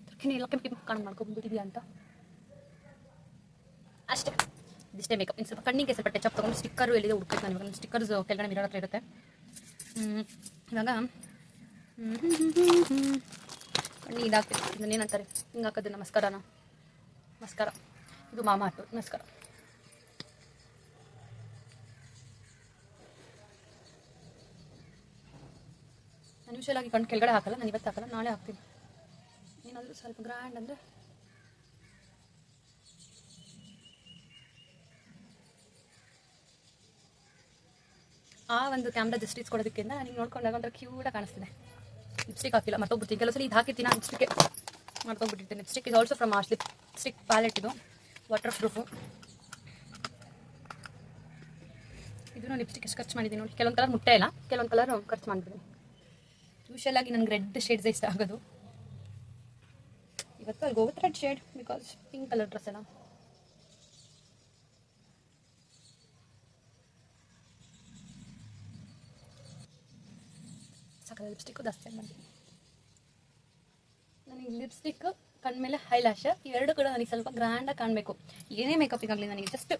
ಅದಕ್ಕೆ ಎಲ್ಲ ಕೆಂಪು ಕಾಣ್ ಮಾಡ್ಕೊಂಡ್ಬಿಟ್ಟಿದ್ಯಾ ಅಂತ ಅಷ್ಟೇ. ಇಷ್ಟೇ ಮೇಕಪ್. ಇನ್ನು ಸ್ವಲ್ಪ ಕಣ್ಣಿಗೆ ಸ್ವಲ್ಪ ಟಚ್ ಅಪ್ ತೊಗೊಂಡು ಸ್ಟಿಕ್ಕರು ಎಲ್ಲಿದೆ ಹುಡುಕಬೇಕು. ನಾನು ಇವಾಗ ಸ್ಟಿಕ್ಕರ್ಸ್ ಕೆಳಗಡೆ ಮಿರರ್ ಹತ್ರ ಇರುತ್ತೆ. ಇವಾಗ ಕಣ್ಣು ಇದಾಗ್ತೈತೆ. ಇದನ್ನೇನಂತಾರೆ ಹಿಂಗೆ ಹಾಕೋದು ನಮಸ್ಕಾರನ, ನಮಸ್ಕಾರ. ಇದು ಮಾಮಾ ಅರ್ಥ ನಮಸ್ಕಾರ. ನಾನು ಯೂಶಲಾಗಿ ಕಣ್ಣು ಕೆಳಗಡೆ ಹಾಕಲ್ಲ, ನಾನು ಇವತ್ತು ಹಾಕಲ್ಲ, ನಾಳೆ ಹಾಕ್ತೀನಿ. ಏನಾದರೂ ಸ್ವಲ್ಪ ಗ್ರ್ಯಾಂಡ್ ಅಂದರೆ ಆ ಒಂದು ಕ್ಯಾಮ್ರಾ ಜಸ್ಟಿಸ್ ಕೊಡೋದಕ್ಕಿಂತ ನನಗೆ ನೋಡ್ಕೊಂಡಾಗ ಒಂಥರ ಕ್ಯೂಟಾಗಿ ಕಾಣಿಸ್ತಿದೆ. ಲಿಪ್ಸ್ಟಿಕ್ ಹಾಕಿಲ್ಲ, ಮರ್ತೋಗ್ಬಿಡ್ತೀನಿ. ಕೆಲವು ಸಲ ಇದು ಹಾಕಿರ್ತೀನಿ, ಲಿಪ್ಸ್ಟಿಕ್ ಮರ್ತೋಗ್ಬಿಟ್ಟಿರ್ತೀನಿ. ಲಿಪ್ಸ್ಟಿಕ್ ಇದು ಆಲ್ಸೋ ಫ್ರಮ್ ಆರ್ಸ್ ಲಿಪ್ಸ್ಟಿಕ್ ಪ್ಯಾಲೆಟ್. ಇದು ವಾಟರ್ ಪ್ರೂಫು. ಇದನ್ನು ಲಿಪ್ಸ್ಟಿಕ್ ಎಷ್ಟು ಖರ್ಚು ಮಾಡಿದ್ದೀನಿ ನೋಡಿ. ಕೆಲವೊಂದು ಕಲರ್ ಮುಟ್ಟೆ ಇಲ್ಲ, ಕೆಲವೊಂದು ಕಲರ್ ಖರ್ಚು ಮಾಡಿಬಿಡ್ತೀನಿ. ಯೂಶಲಾಗಿ ನನಗೆ ರೆಡ್ ಶೇಡ್ಸ್ ಇಷ್ಟ ಆಗೋದು. ಇವತ್ತು ಅಲ್ಲಿ ಹೋಗುತ್ತೆ red shade, because pink colour dress ಅಲ್ಲ. ಸಾಕಲ್ಲ ಲಿಪ್ಸ್ಟಿಕ್ಕು ಜಾಸ್ತಿ ಮಾಡಿದ್ದೀನಿ. ನನಗೆ ಲಿಪ್ಸ್ಟಿಕ್ ಕಣ್ಮೇಲೆ ಹೈಲ್ಯಾಶ್ ಇವೆರಡು ಕೂಡ ನನಗೆ ಸ್ವಲ್ಪ ಗ್ರ್ಯಾಂಡಾಗಿ ಕಾಣಬೇಕು. ಏನೇ ಮೇಕಪ್ಪಿಗಾಗಲಿ ನನಗೆ ಜಸ್ಟ್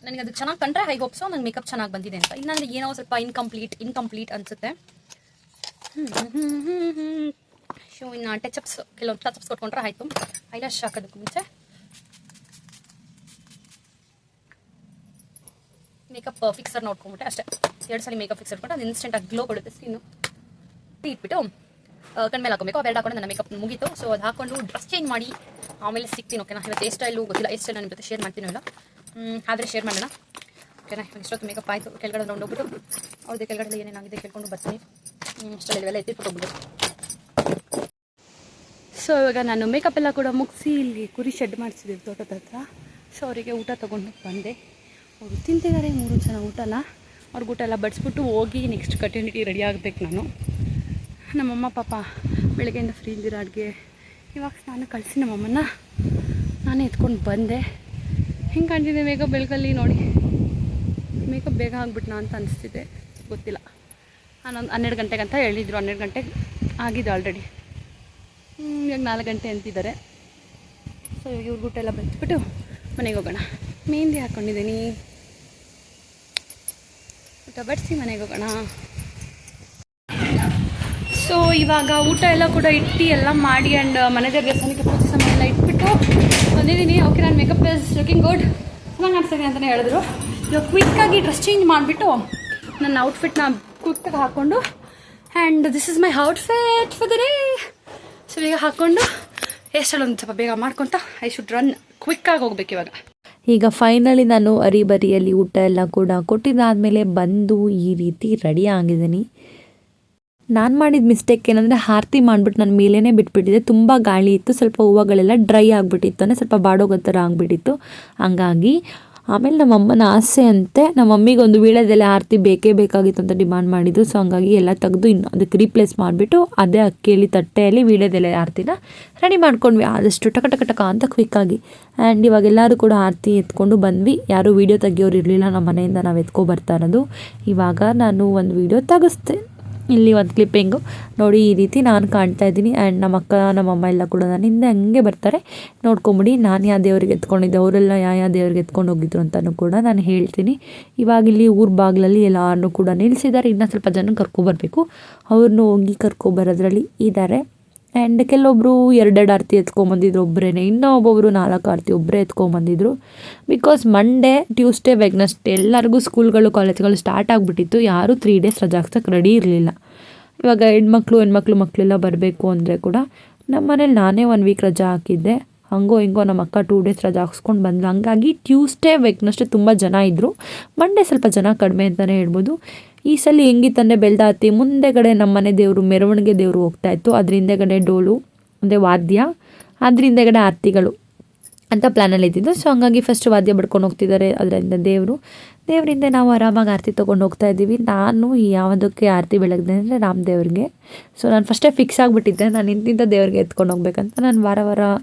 ನನಗೆ ಅದು ಚೆನ್ನಾಗಿ ಕಂಡ್ರೆ ಹೈ ಹೋಪ್ಸೋ ನಂಗೆ ಮೇಕಪ್ ಚೆನ್ನಾಗಿ ಬಂದಿದೆ ಅಂತ. ಇಲ್ಲಾಂದರೆ ಏನೋ ಸ್ವಲ್ಪ ಇನ್ಕಂಪ್ಲೀಟ್ ಅನಿಸುತ್ತೆ. ಶೋ ಇನ್ನು ಟಚಪ್ಸ್ ಕೆಲವೊಂದು ಟಚಪ್ಸ್ ಕೊಟ್ಕೊಂಡ್ರೆ ಆಯಿತು. ಐಲ್ಯಾಶ್ ಹಾಕೋದಕ್ಕೂ ಮುಂಚೆ ಮೇಕಪ್ ಫಿಕ್ಸರ್ ನೋಡ್ಕೊಂಬಿಟ್ಟೆ ಅಷ್ಟೇ. 2 ಸಲ ಮೇಕಪ್ ಫಿಕ್ಸರ್ ಕೊಟ್ಟು ಅದು ಇನ್ಸ್ಟೆಂಟಾಗಿ ಗ್ಲೋ ಕೊಡುತ್ತೆ ಸ್ಕಿನ್ನು. ಇಟ್ಬಿಟ್ಟು ಕಣ್ಮೇಲೆ ಹಾಕೋಬೇಕು. ಅವೆರಡು ಹಾಕೊಂಡು ನನ್ನ ಮೇಕಪ್ ಮುಗೀತು. ಸೊ ಅದು ಹಾಕೊಂಡು ಡ್ರೆಸ್ ಚೇಂಜ್ ಮಾಡಿ ಆಮೇಲೆ ಸಿಗ್ತೀನಿ. ಓಕೆನಾ? ಇವತ್ತು ಹೇರ್ ಸ್ಟೈಲು ಗೊತ್ತಿಲ್ಲ, ಹೇರ್ ಸ್ಟೈಲ್ ನಾನು ಇವತ್ತು ಶೇರ್ ಮಾಡ್ತೀನಿ. ಇಲ್ಲ ಆದರೆ ಶೇರ್ ಮಾಡೋಣ. ಓಕೆನಾ? ಇಷ್ಟೊತ್ತು ಮೇಕಪ್ ಆಯಿತು. ಕೆಳಗಡೆ ರೌಂಡ್ ಹೋಗ್ಬಿಟ್ಟು ಅವ್ರದ್ದು ಕೆಳಗಡೆ ಏನೇನಾಗಿದೆ ಕೇಳ್ಕೊಂಡು ಬರ್ತೀನಿ. ಸ್ಟೈಲ್ ಎತ್ತಿಟ್ಟು ಹೋಗ್ಬಿಟ್ಟು. ಸೊ ಇವಾಗ ನಾನು ಮೇಕಪ್ ಎಲ್ಲ ಕೂಡ ಮುಗಿಸಿ ಇಲ್ಲಿ ಕುರಿ ಶೆಡ್ ಮಾಡಿಸಿದ್ದೀವಿ ತೋಟದ ಹತ್ರ. ಸೊ ಅವರಿಗೆ ಊಟ ತೊಗೊಂಡು ಬಂದೆ. ಅವರು ತಿಂತಿದ್ದಾರೆ 3 ಜನ ಊಟನ. ಅವ್ರಿಗೆ ಊಟ ಎಲ್ಲ ಬಡಿಸ್ಬಿಟ್ಟು ಹೋಗಿ ನೆಕ್ಸ್ಟ್ ಕಂಟಿನ್ಯೂಟಿ ರೆಡಿ ಆಗಬೇಕು ನಾನು. ನಮ್ಮಮ್ಮ ಪಾಪ ಬೆಳಗ್ಗೆಯಿಂದ ಫ್ರೀ ಇದ್ದಿರೋ ಅಡುಗೆ ಇವಾಗ ನಾನು ಕಳಿಸಿ ನಮ್ಮಮ್ಮನ ನಾನೇ ಎತ್ಕೊಂಡು ಬಂದೆ. ಹೆಂಗೆ ಕಾಣ್ತಿದೆ ಮೇಕಪ್ ಬೆಳಗಲ್ಲಿ ನೋಡಿ. ಮೇಕಪ್ ಬೇಗ ಆಗಿಬಿಟ್ನಾ ಅಂತ ಅನಿಸ್ತಿದೆ, ಗೊತ್ತಿಲ್ಲ. ನಾನೊಂದು 12 ಗಂಟೆಗೆ ಅಂತ ಹೇಳಿದ್ರು. 12 ಗಂಟೆಗೆ ಆಗಿದೆ ಆಲ್ರೆಡಿ. ಇವಾಗ 4 ಗಂಟೆ ಅಂತಿದ್ದಾರೆ. ಸೊ ಇವ್ರ ಊಟ ಎಲ್ಲ ಬಚ್ಚಿಬಿಟ್ಟು ಮನೆಗೆ ಹೋಗೋಣ. ಮೆಹಂದಿ ಹಾಕ್ಕೊಂಡಿದ್ದೀನಿ. ಊಟ ಬಡಿಸಿ ಮನೆಗೆ ಹೋಗೋಣ. ಸೊ ಇವಾಗ ಊಟ ಎಲ್ಲ ಕೂಡ ಇಟ್ಟು ಎಲ್ಲ ಮಾಡಿ ಆ್ಯಂಡ್ ಮನೆ ದೇವ್ರ ದೇವಸ್ಥಾನಕ್ಕೆ ಪೂಜೆ ಸಾಮಾನು ಎಲ್ಲ ಇಟ್ಬಿಟ್ಟು ಬಂದಿದ್ದೀನಿ. ಓಕೆ, ನಾನು ಮೇಕಪ್ ಇಸ್ ಲುಕಿಂಗ್ ಗುಡ್, ಚೆನ್ನಾಗಿ ಕಾಣಿಸ್ತೀನಿ ಅಂತಲೇ ಹೇಳಿದ್ರು. ಇವಾಗ ಕ್ವಿಕ್ಕಾಗಿ ಡ್ರೆಸ್ ಚೇಂಜ್ ಮಾಡಿಬಿಟ್ಟು ನನ್ನ ಔಟ್ಫಿಟ್ನ ಕ್ವಿಕ್ಕಾಗಿ ಹಾಕ್ಕೊಂಡು and this is my outfit for the day. So ಈಗ ಹಾಕ್ಕೊಂಡು ಹೇರ್ ಸ್ಟೈಲ್ ಒಂದು ಸ್ವಲ್ಪ ಬೇಗ ಮಾಡ್ಕೊತ ಐ ಶುಡ್ ರನ್ ಕ್ವಿಕ್ಕಾಗಿ ಹೋಗ್ಬೇಕು ಇವಾಗ. ಈಗ ಫೈನಲಿ ನಾನು ಅರಿಬರಿಯಲ್ಲಿ ಊಟ ಎಲ್ಲ ಕೂಡ ಕೊಟ್ಟಿದ್ದಾದಮೇಲೆ ಬಂದು ಈ ರೀತಿ ರೆಡಿ ಆಗಿದ್ದೀನಿ. ನಾನು ಮಾಡಿದ ಮಿಸ್ಟೇಕ್ ಏನಂದರೆ ಆರತಿ ಮಾಡಿಬಿಟ್ಟು ನನ್ನ ಮೇಲೇ ಬಿಟ್ಬಿಟ್ಟಿದ್ದೆ. ತುಂಬ ಗಾಳಿ ಇತ್ತು, ಸ್ವಲ್ಪ ಹೂವುಗಳೆಲ್ಲ ಡ್ರೈ ಆಗಿಬಿಟ್ಟಿತ್ತು, ಅಂದರೆ ಸ್ವಲ್ಪ ಬಾಡೋಗೋ ಥರ ಆಗಿಬಿಟ್ಟಿತ್ತು. ಹಂಗಾಗಿ ಆಮೇಲೆ ನಮ್ಮ ಅಮ್ಮನ ಆಸೆ ಅಂತೆ ನಮ್ಮ ಮಮ್ಮಿಗೆ ಒಂದು ವೀಳ್ಯದೆಲೆ ಆರತಿ ಬೇಕೇ ಬೇಕಾಗಿತ್ತು ಅಂತ ಡಿಮಾಂಡ್ ಮಾಡಿದ್ರು. ಸೊ ಹಂಗಾಗಿ ಎಲ್ಲ ತೆಗೆದು ಇನ್ನು ಅದಕ್ಕೆ ರೀಪ್ಲೇಸ್ ಮಾಡಿಬಿಟ್ಟು ಅದೇ ಅಕ್ಕಿಯಲ್ಲಿ ತಟ್ಟೆಯಲ್ಲಿ ವೀಳ್ಯದೆಲೆ ಆರತಿನ ರೆಡಿ ಮಾಡ್ಕೊಂಡ್ವಿ ಆದಷ್ಟು ಟಕ ಟಕ ಟಕ ಅಂತ ಕ್ವಿಕ್ಕಾಗಿ. ಆ್ಯಂಡ್ ಇವಾಗ ಎಲ್ಲರೂ ಕೂಡ ಆರತಿ ಎತ್ಕೊಂಡು ಬಂದ್ವಿ. ಯಾರೂ ವೀಡಿಯೋ ತೆಗಿಯೋರು ಇರಲಿಲ್ಲ, ನಮ್ಮ ಮನೆಯಿಂದ ನಾವು ಎತ್ಕೊಬರ್ತಾ ಇರೋದು. ಇವಾಗ ನಾನು ಒಂದು ವೀಡಿಯೋ ತೆಗೆಸ್ತೆ. ಇಲ್ಲಿ ಒಂದು ಕ್ಲಿಪ್ಪಿಂಗು ನೋಡಿ, ಈ ರೀತಿ ನಾನು ಕಾಣ್ತಾ ಇದ್ದೀನಿ. ಆ್ಯಂಡ್ ನಮ್ಮ ಅಕ್ಕ ನಮ್ಮಮ್ಮ ಎಲ್ಲ ಕೂಡ ನನ್ನ ಹಿಂದೆ ಹಂಗೆ ಬರ್ತಾರೆ. ನೋಡ್ಕೊಂಬಿಡಿ ನಾನು ಯಾವ ದೇವ್ರಿಗೆ ಎತ್ಕೊಂಡಿದ್ದೆ, ಅವರೆಲ್ಲ ಯಾವ ದೇವ್ರಿಗೆ ಎತ್ಕೊಂಡು ಹೋಗಿದ್ರು ಅಂತಲೂ ಕೂಡ ನಾನು ಹೇಳ್ತೀನಿ. ಇವಾಗ ಇಲ್ಲಿ ಊರ ಬಾಗಿಲಲ್ಲಿ ಎಲ್ಲರೂ ಕೂಡ ನಿಲ್ಲಿಸಿದ್ದಾರೆ. ಇನ್ನೂ ಸ್ವಲ್ಪ ಜನ ಕರ್ಕೊಬರ್ಬೇಕು. ಅವ್ರನ್ನೂ ಹೋಗಿ ಕರ್ಕೊಬರೋದ್ರಲ್ಲಿ ಇದ್ದಾರೆ. ಆ್ಯಂಡ್ ಕೆಲವೊಬ್ಬರು 2 ಆರತಿ ಎತ್ಕೊಂಬಂದಿದ್ರು ಒಬ್ಬರೇ, ಇನ್ನೂ ಒಬ್ಬೊಬ್ಬರು 4 ಆರತಿ ಒಬ್ಬರೇ ಎತ್ಕೊಂಬಂದಿದ್ರು. ಬಿಕಾಸ್ ಮಂಡೇ, ಟ್ಯೂಸ್ಡೇ, ವೆಡ್ನೆಸ್ಡೇ ಎಲ್ಲರಿಗೂ ಸ್ಕೂಲ್ಗಳು ಕಾಲೇಜ್ಗಳು ಸ್ಟಾರ್ಟ್ ಆಗಿಬಿಟ್ಟಿತ್ತು. ಯಾರೂ 3 ಡೇಸ್ ರಜಾ ಹಾಕ್ಸೋಕ್ಕೆ ರೆಡಿ ಇರಲಿಲ್ಲ. ಇವಾಗ ಹೆಣ್ಮಕ್ಳು ಮಕ್ಕಳೆಲ್ಲ ಬರಬೇಕು ಅಂದರೆ ಕೂಡ ನಮ್ಮ ಮನೇಲಿ ನಾನೇ 1 ವೀಕ್ ರಜಾ ಹಾಕಿದ್ದೆ. ಹಂಗೋ ಹಿಂಗೋ ನಮ್ಮ ಅಕ್ಕ 2 ಡೇಸ್ ರಜಾ ಹಾಕ್ಸ್ಕೊಂಡು ಬಂದ್ಲು. ಹಂಗಾಗಿ ಟ್ಯೂಸ್ಡೇ ವೆಡ್ನೆಸ್ಡೇ ತುಂಬ ಜನ ಇದ್ದರು. ಮಂಡೇ ಸ್ವಲ್ಪ ಜನ ಕಡಿಮೆ ಅಂತಲೇ ಹೇಳ್ಬೋದು. ಈ ಸಲ ಹೆಂಗಿತ್ತಂದರೆ ಬೆಲ್ದಾತಿ ಮುಂದೆಗಡೆ ನಮ್ಮ ಮನೆ ದೇವರು ಮೆರವಣಿಗೆ ದೇವರು ಹೋಗ್ತಾಯಿತ್ತು. ಅದ್ರ ಹಿಂದೆಗಡೆ ಡೋಲು ಅಂದರೆ ವಾದ್ಯ, ಅದ್ರ ಹಿಂದೆಗಡೆ ಆರತಿಗಳು ಅಂತ ಪ್ಲ್ಯಾನಲ್ಲಿ ಇದ್ದಿದ್ದು. ಸೊ ಹಂಗಾಗಿ ಫಸ್ಟ್ ವಾದ್ಯ ಬಡ್ಕೊಂಡು ಹೋಗ್ತಿದ್ದಾರೆ. ಅದರಿಂದ ದೇವರಿಂದ ನಾವು ಆರಾಮಾಗಿ ಆರತಿ ತೊಗೊಂಡು ಹೋಗ್ತಾ ಇದ್ದೀವಿ. ನಾನು ಯಾವುದಕ್ಕೆ ಆರತಿ ಬೆಳಗ್ದೆ ಅಂದರೆ ರಾಮದೇವ್ರಿಗೆ. ಸೊ ನಾನು ಫಸ್ಟೇ ಫಿಕ್ಸ್ ಆಗಿಬಿಟ್ಟಿದ್ದೆ, ನಾನು ಇಂತಿಂಥ ದೇವ್ರಿಗೆ ಎತ್ಕೊಂಡು ಹೋಗ್ಬೇಕಂತ. ನಾನು ವಾರ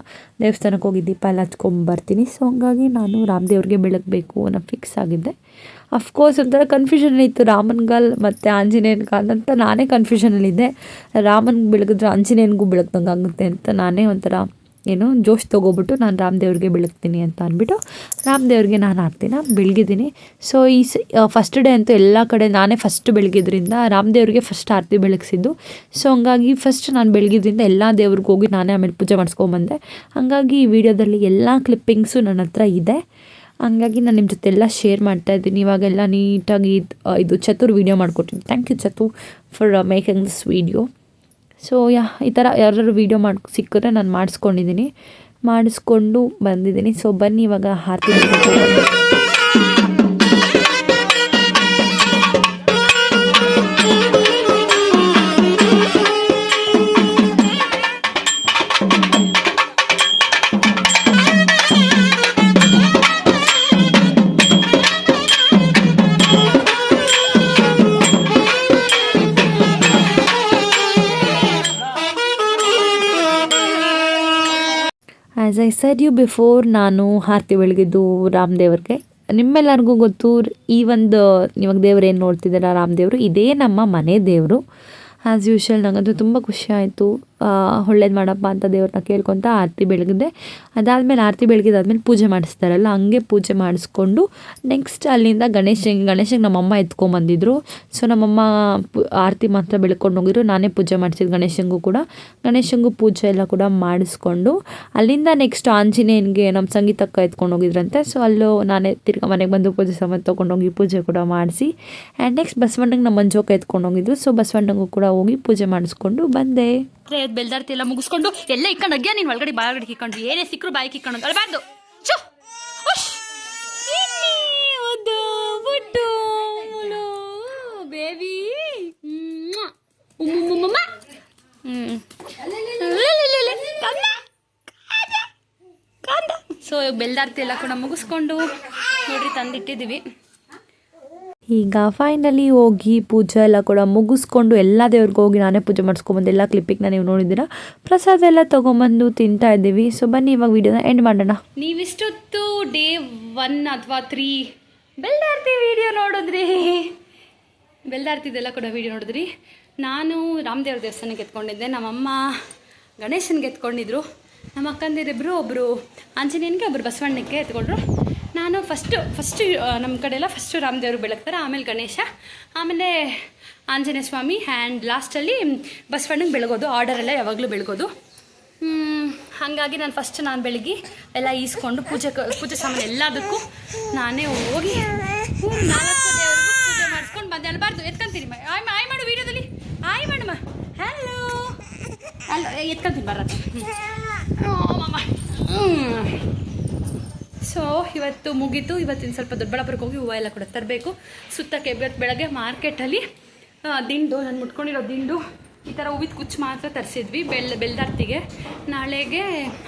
ದೇವಸ್ಥಾನಕ್ಕೆ ಹೋಗಿ ದೀಪ ಎಲ್ಲ ಹಚ್ಕೊಂಬರ್ತೀನಿ. ಸೊ ಹಂಗಾಗಿ ನಾನು ರಾಮದೇವ್ರಿಗೆ ಬೆಳಗಬೇಕು ಅನ್ನೋ ಫಿಕ್ಸ್ ಆಗಿದ್ದೆ. ಅಫ್ಕೋರ್ಸ್ ಒಂಥರ ಕನ್ಫ್ಯೂಷನ್ ಇತ್ತು, ರಾಮನ್ಗಾಲ್ ಮತ್ತು ಆಂಜನೇಯನ ಕಾಲ್ ಅಂತ ನಾನೇ ಕನ್ಫ್ಯೂಷನಲ್ಲಿದ್ದೆ. ರಾಮನ್ಗೆ ಬೆಳಗಿದ್ರೆ ಆಂಜನೇಯನಿಗೂ ಬೆಳಗ್ದಂಗೆ ಆಗುತ್ತೆ ಅಂತ ನಾನೇ ಒಂಥರ ಏನು ಜೋಶ್ ತೊಗೊಬಿಟ್ಟು ನಾನು ರಾಮದೇವ್ರಿಗೆ ಬೆಳಗ್ತೀನಿ ಅಂತ ಅಂದ್ಬಿಟ್ಟು ರಾಮದೇವ್ರಿಗೆ ನಾನು ಆರತಿನ ಬೆಳಗಿದ್ದೀನಿ. ಸೊ ಈ ಫಸ್ಟ್ ಡೇ ಅಂತೂ ಎಲ್ಲ ಕಡೆ ನಾನೇ ಫಸ್ಟ್ ಬೆಳಗಿದ್ರಿಂದ ರಾಮದೇವ್ರಿಗೆ ಫಸ್ಟ್ ಆರತಿ ಬೆಳಗಿಸಿದ್ದು. ಸೊ ಹಂಗಾಗಿ ಫಸ್ಟ್ ನಾನು ಬೆಳಗಿದ್ರಿಂದ ಎಲ್ಲ ದೇವ್ರಿಗೆ ಹೋಗಿ ನಾನೇ ಆಮೇಲೆ ಪೂಜೆ ಮಾಡಿಸ್ಕೊಂಬಂದೆ. ಹಾಗಾಗಿ ಈ ವಿಡಿಯೋದಲ್ಲಿ ಎಲ್ಲ ಕ್ಲಿಪ್ಪಿಂಗ್ಸು ನನ್ನ ಹತ್ರ ಇದೆ. ಹಂಗಾಗಿ ನಾನು ನಿಮ್ಮ ಜೊತೆ ಎಲ್ಲ ಶೇರ್ ಮಾಡ್ತಾಯಿದ್ದೀನಿ. ಇವಾಗೆಲ್ಲ ನೀಟಾಗಿ ಇದು ಚತುರ್ ವೀಡಿಯೋ ಮಾಡಿಕೊಟ್ಟಿದ್ದೀನಿ. Thank you Chatu for making this video. So ಈ ಥರ ಯಾರು ವೀಡಿಯೋ ಸಿಕ್ಕಿದ್ರೆ ನಾನು ಮಾಡಿಸ್ಕೊಂಡು ಬಂದಿದ್ದೀನಿ. ಸೊ ಬನ್ನಿ ಇವಾಗ ಆರತಿ as I said you before, ನಾನು ಆರತಿ ಬೆಳಗಿದ್ದು ರಾಮದೇವ್ರಿಗೆ. ನಿಮ್ಮೆಲ್ಲರಿಗೂ ಗೊತ್ತು, ಈ ಒಂದು ಇವಾಗ ದೇವ್ರು ಏನು ನೋಡ್ತಿದ್ದೀರ ರಾಮದೇವರು, ಇದೇ ನಮ್ಮ ಮನೆ ದೇವರು. ಆ್ಯಸ್ ಯೂಶ್ವಲ್ ನನಗಂತೂ ತುಂಬ ಖುಷಿ ಆಯಿತು. ಒಳ್ಳೇದು ಮಾಡಪ್ಪ ಅಂತ ದೇವ್ರನ್ನ ಕೇಳ್ಕೊತ ಆರತಿ ಬೆಳಗಿದೆ. ಅದಾದಮೇಲೆ ಆರತಿ ಬೆಳಗಿದಾದ್ಮೇಲೆ ಪೂಜೆ ಮಾಡಿಸ್ತಾರಲ್ಲ, ಹಂಗೆ ಪೂಜೆ ಮಾಡಿಸ್ಕೊಂಡು ನೆಕ್ಸ್ಟ್ ಅಲ್ಲಿಂದ ಗಣೇಶಗೆ ನಮ್ಮಮ್ಮ ಎತ್ಕೊಂಬಂದಿದ್ರು. ಸೊ ನಮ್ಮಮ್ಮ ಆರತಿ ಮಾತ್ರ ಬೆಳ್ಕೊಂಡು ಹೋಗಿದ್ರು, ನಾನೇ ಪೂಜೆ ಮಾಡಿಸಿದ್ದು ಗಣೇಶಂಗೂ ಪೂಜೆ ಎಲ್ಲ ಕೂಡ ಮಾಡಿಸ್ಕೊಂಡು ಅಲ್ಲಿಂದ ನೆಕ್ಸ್ಟ್ ಆಂಜನೇಯನಿಗೆ ನಮ್ಮ ಸಂಗೀತಕ್ಕ ಎತ್ಕೊಂಡು ಹೋಗಿದ್ರಂತೆ. ಸೊ ಅಲ್ಲೂ ನಾನೇ ತಿರ್ಗಿ ಮನೆಗೆ ಬಂದು ಪೂಜೆ ಸಾಮಾನು ತೊಗೊಂಡೋಗಿ ಪೂಜೆ ಕೂಡ ಮಾಡಿಸಿ ಆ್ಯಂಡ್ ನೆಕ್ಸ್ಟ್ ಬಸವಣ್ಣಗೆ ನಮ್ಮ ಮಂಜೋಕ ಎತ್ಕೊಂಡು ಹೋಗಿದ್ರು. ಸೊ ಬಸವಣ್ಣಗೂ ಕೂಡ ಹೋಗಿ ಪೂಜೆ ಮಾಡಿಸ್ಕೊಂಡು ಬಂದೆ. ಬೆಲ್ದಾರ್ತಿ ಎಲ್ಲ ಮುಗಿಸ್ಕೊಂಡು ಎಲ್ಲ ಇಕ್ಕೊಂಡು ಅಗ್ಯ ನೀನು ಒಳಗಡೆ ಬಾಯೊಳಗಡೆ ಇಕ್ಕೊಂಡು ಏನೇ ಸಿಕ್ಕರು ಬಾಯಿಗೆ ಇಕ್ಕೊಂಡು ಅಳಬಾರ್ದು. ಬೇಬಿ ಸೊ ಬೆಲ್ದಾರ್ತಿ ಎಲ್ಲ ಕೂಡ ಮುಗಿಸ್ಕೊಂಡು ನೋಡ್ರಿ ತಂದಿಟ್ಟಿದ್ದೀವಿ. ಈಗ ಫೈನಲಿ ಹೋಗಿ ಪೂಜೆ ಎಲ್ಲ ಕೂಡ ಮುಗಿಸ್ಕೊಂಡು ಎಲ್ಲ ದೇವ್ರಿಗೆ ಹೋಗಿ ನಾನೇ ಪೂಜೆ ಮಾಡಿಸ್ಕೊಂಬಂದು ಎಲ್ಲ ಕ್ಲಿಪ್ಪಿಂಗ್ನ ನೀವು ನೋಡಿದ್ದೀರಾ. ಪ್ರಸಾದ ಎಲ್ಲ ತೊಗೊಂಬಂದು ತಿಂತಾ ಇದ್ದೀವಿ. ಸೊ ಬನ್ನಿ ಇವಾಗ ವೀಡಿಯೋನ ಎಂಡ್ ಮಾಡೋಣ. ನೀವಿಷ್ಟೊತ್ತು ಡೇ 1 ಅಥವಾ 3 ಬೆಲ್ದಾರ್ತಿ ವೀಡಿಯೋ ನೋಡಿದ್ರಿ, ಬೆಲ್ದಾರ್ತಿದೆಲ್ಲ ಕೂಡ ವೀಡಿಯೋ ನೋಡಿದ್ರಿ. ನಾನು ರಾಮದೇವ್ರ ದೇವಸ್ಥಾನಕ್ಕೆ ಎತ್ಕೊಂಡಿದ್ದೆ, ನಮ್ಮಮ್ಮ ಗಣೇಶನ್ಗೆ ಎತ್ಕೊಂಡಿದ್ರು, ನಮ್ಮ ಅಕ್ಕಂದಿರಿಬ್ಬರು ಒಬ್ಬರು ಆಂಜನೇಯನಿಗೆ ಒಬ್ಬರು ಬಸವಣ್ಣಕ್ಕೆ ಎತ್ಕೊಂಡ್ರು. ನಾನು ಫಸ್ಟು ನಮ್ಮ ಕಡೆ ಎಲ್ಲ ಫಸ್ಟು ರಾಮದೇವರು ಬೆಳಗ್ತಾರೆ, ಆಮೇಲೆ ಗಣೇಶ, ಆಮೇಲೆ ಆಂಜನೇಯ ಸ್ವಾಮಿ ಆ್ಯಂಡ್ ಲಾಸ್ಟಲ್ಲಿ ಬಸವಣ್ಣಗೆ ಬೆಳಗೋದು. ಆರ್ಡರೆಲ್ಲ ಯಾವಾಗಲೂ ಬೆಳಗೋದು. ಹಾಗಾಗಿ ನಾನು ಬೆಳಗ್ಗೆ ಎಲ್ಲ ಈಸ್ಕೊಂಡು ಪೂಜೆ ಸಾಮಾನು ಎಲ್ಲದಕ್ಕೂ ನಾನೇ ಹೋಗಿ 4 ದೇವರಿಗೂ ಪೂಜೆ ಮಾಡಿಸ್ಕೊಂಡು ಬಂದೆ. ಅಲ್ಬಾರ್ದು ಎತ್ಕೊಂತೀನಿ ಆಯ್ ಮಾಡು ವೀಡಿಯೋದಲ್ಲಿ ಆಯ್ ಮಾಡಮ್ಮ. ಹಲೋ ಅಲ್ಲ ಎತ್ಕೊಂತೀನಿ ಬರತ್ತೆ. ಸೊ ಇವತ್ತು ಮುಗೀತು. ಇವತ್ತಿನ ಸ್ವಲ್ಪ ದೊಡ್ಡಬಳ್ಳಾಪುರಕ್ಕೆ ಹೋಗಿ ಹೂವು ಎಲ್ಲ ಕೂಡ ತರಬೇಕು. ಸುತ್ತಕ್ಕೆ ಬೆಳಗ್ಗೆ ಮಾರ್ಕೆಟಲ್ಲಿ ದಿಂಡು, ನಾನು ಮುಟ್ಕೊಂಡಿರೋ ದಿಂಡು ಈ ಥರ ಹೂವಿನ ಕುಚ್ಚು ಮಾತ್ರ ತರಿಸಿದ್ವಿ ಬೆಲ್ದಾರ್ತಿಗೆ. ನಾಳೆಗೆ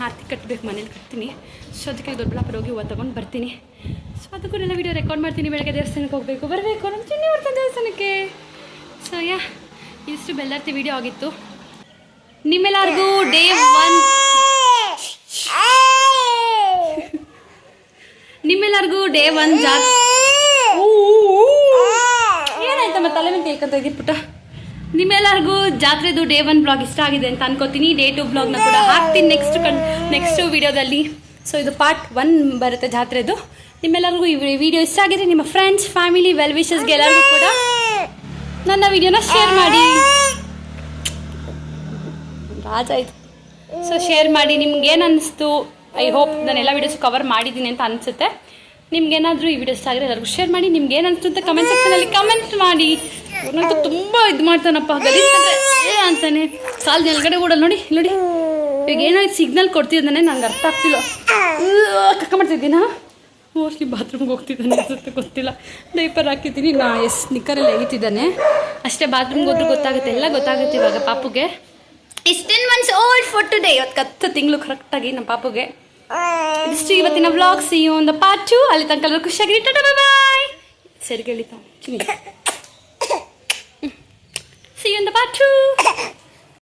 ಆರತಿ ಕಟ್ಟಬೇಕು, ಮನೇಲಿ ಕಟ್ತೀನಿ. ಸೊ ಅದಕ್ಕೆ ದೊಡ್ಡಬಳ್ಳಾಪುರ ಹೋಗಿ ಹೂವು ತೊಗೊಂಡು ಬರ್ತೀನಿ. ಸೊ ಅದಕ್ಕೂ ಎಲ್ಲ ವೀಡಿಯೋ ರೆಕಾರ್ಡ್ ಮಾಡ್ತೀನಿ. ಬೆಳಗ್ಗೆ ದೇವಸ್ಥಾನಕ್ಕೆ ಬರಬೇಕು ನಮ್ಮ ಚಿನ್ನಿ ಬರ್ತಾನೆ ದೇವಸ್ಥಾನಕ್ಕೆ. ಸೊ ಇಷ್ಟು ಬೆಲ್ದಾರ್ತಿ ವೀಡಿಯೋ ಆಗಿತ್ತು. ನಿಮ್ಮೆಲ್ಲರಿಗೂ ಡೇ 1 ಏನಾಯ್ತಮ್ಮ ತಲೆ ಮೇಲೆ ಕೇಳ್ಕೊಂತ ಇದ್ದೀರಿ ಪುಟ್ಟ. ನಿಮ್ಮೆಲ್ಲರಿಗೂ ಜಾತ್ರೆದು ಡೇ 1 ಬ್ಲಾಗ್ ಇಷ್ಟ ಆಗಿದೆ ಅಂತ ಅನ್ಕೋತೀನಿ. ಡೇ 2 ಬ್ಲಾಗ್ನ ಕೂಡ ಹಾಕ್ತೀನಿ ನೆಕ್ಸ್ಟ್ ವಿಡಿಯೋದಲ್ಲಿ. ಸೊ ಇದು ಪಾರ್ಟ್ 1 ಬರುತ್ತೆ ಜಾತ್ರೆದು. ನಿಮ್ಮೆಲ್ಲರಿಗೂ ಈ ವಿಡಿಯೋ ಇಷ್ಟ ಆಗಿದೆ, ನಿಮ್ಮ ಫ್ರೆಂಡ್ಸ್, ಫ್ಯಾಮಿಲಿ, ವೆಲ್ ವಿಶಸ್ಗೆ ಎಲ್ಲರಿಗೂ ಕೂಡ ನನ್ನ ವಿಡಿಯೋನ ಶೇರ್ ಮಾಡಿ. ರಾಜ ಆಯಿತು. ಸೊ ಶೇರ್ ಮಾಡಿ. ನಿಮ್ಗೆ ಏನು ಅನ್ನಿಸ್ತು? ಐ ಹೋಪ್ ನಾನು ಎಲ್ಲ ವೀಡಿಯೋಸ್ ಕವರ್ ಮಾಡಿದ್ದೀನಿ ಅಂತ ಅನಿಸುತ್ತೆ. ನಿಮ್ಗೇನಾದರೂ ಈ ವಿಡಿಯೋ ಇಷ್ಟ ಆಗಿದ್ರೆ ಎಲ್ಲರಿಗೂ ಶೇರ್ ಮಾಡಿ. ನಿಮ್ಗೆ ಏನು ಅನಿಸ್ತು ಅಂತ ಕಮೆಂಟ್ ಸೆಕ್ಷನಲ್ಲಿ ಕಮೆಂಟ್ ಮಾಡಿ. ಅವ್ರನ್ನಂತೂ ತುಂಬ ಇದು ಮಾಡ್ತಾನಪ್ಪ, ಗಲೀಜ್ ಅಂತಾನೆ ಸಾಲ ನೆಲಗಡೆ ಓಡಲ್ಲ. ನೋಡಿ ಈಗ ಏನಾಯ್ತು ಸಿಗ್ನಲ್ ಕೊಡ್ತಿದ್ದಾನೆ, ನಂಗೆ ಅರ್ಥ ಆಗ್ತಿಲ್ಲ. ಕಕ್ಕ ಮಾಡ್ತಿದ್ದೀನಾ? ಮೋಸ್ಟ್ಲಿ ಬಾತ್ರೂಮ್ಗೆ ಹೋಗ್ತಿದ್ದಾನೆ ಅನ್ಸುತ್ತೆ, ಗೊತ್ತಿಲ್ಲ. ಡೈಪರ್ ಹಾಕಿದ್ದೀನಿ, ನಿಕ್ಕರೆಲ್ಲ ಎಳಿತಿದ್ದಾನೆ ಅಷ್ಟೇ. ಬಾತ್ರೂಮ್ಗೆ ಹೋದ್ರೂ ಗೊತ್ತಾಗುತ್ತೆ, ಎಲ್ಲ ಗೊತ್ತಾಗುತ್ತೆ ಇವಾಗ ಪಾಪುಗೆ. Is 10 months old for today. ಇವತ್ತು 10 ತಿಂಗಳು ಕರೆಕ್ಟಾಗಿ ನಮ್ಮ ಪಾಪುಗೆ. ಇದಿಷ್ಟು ಇವತ್ತಿನ vlog. See you on the part 2. ಅಲ್ಲಿ ತನಕ ಎಲ್ಲರೂ ಖುಷಿಯಾಗಿ ಟಾಟಾ ಬಾಯ್. ಸರಿ ಕೇಳಿತಾ see you on the part 2.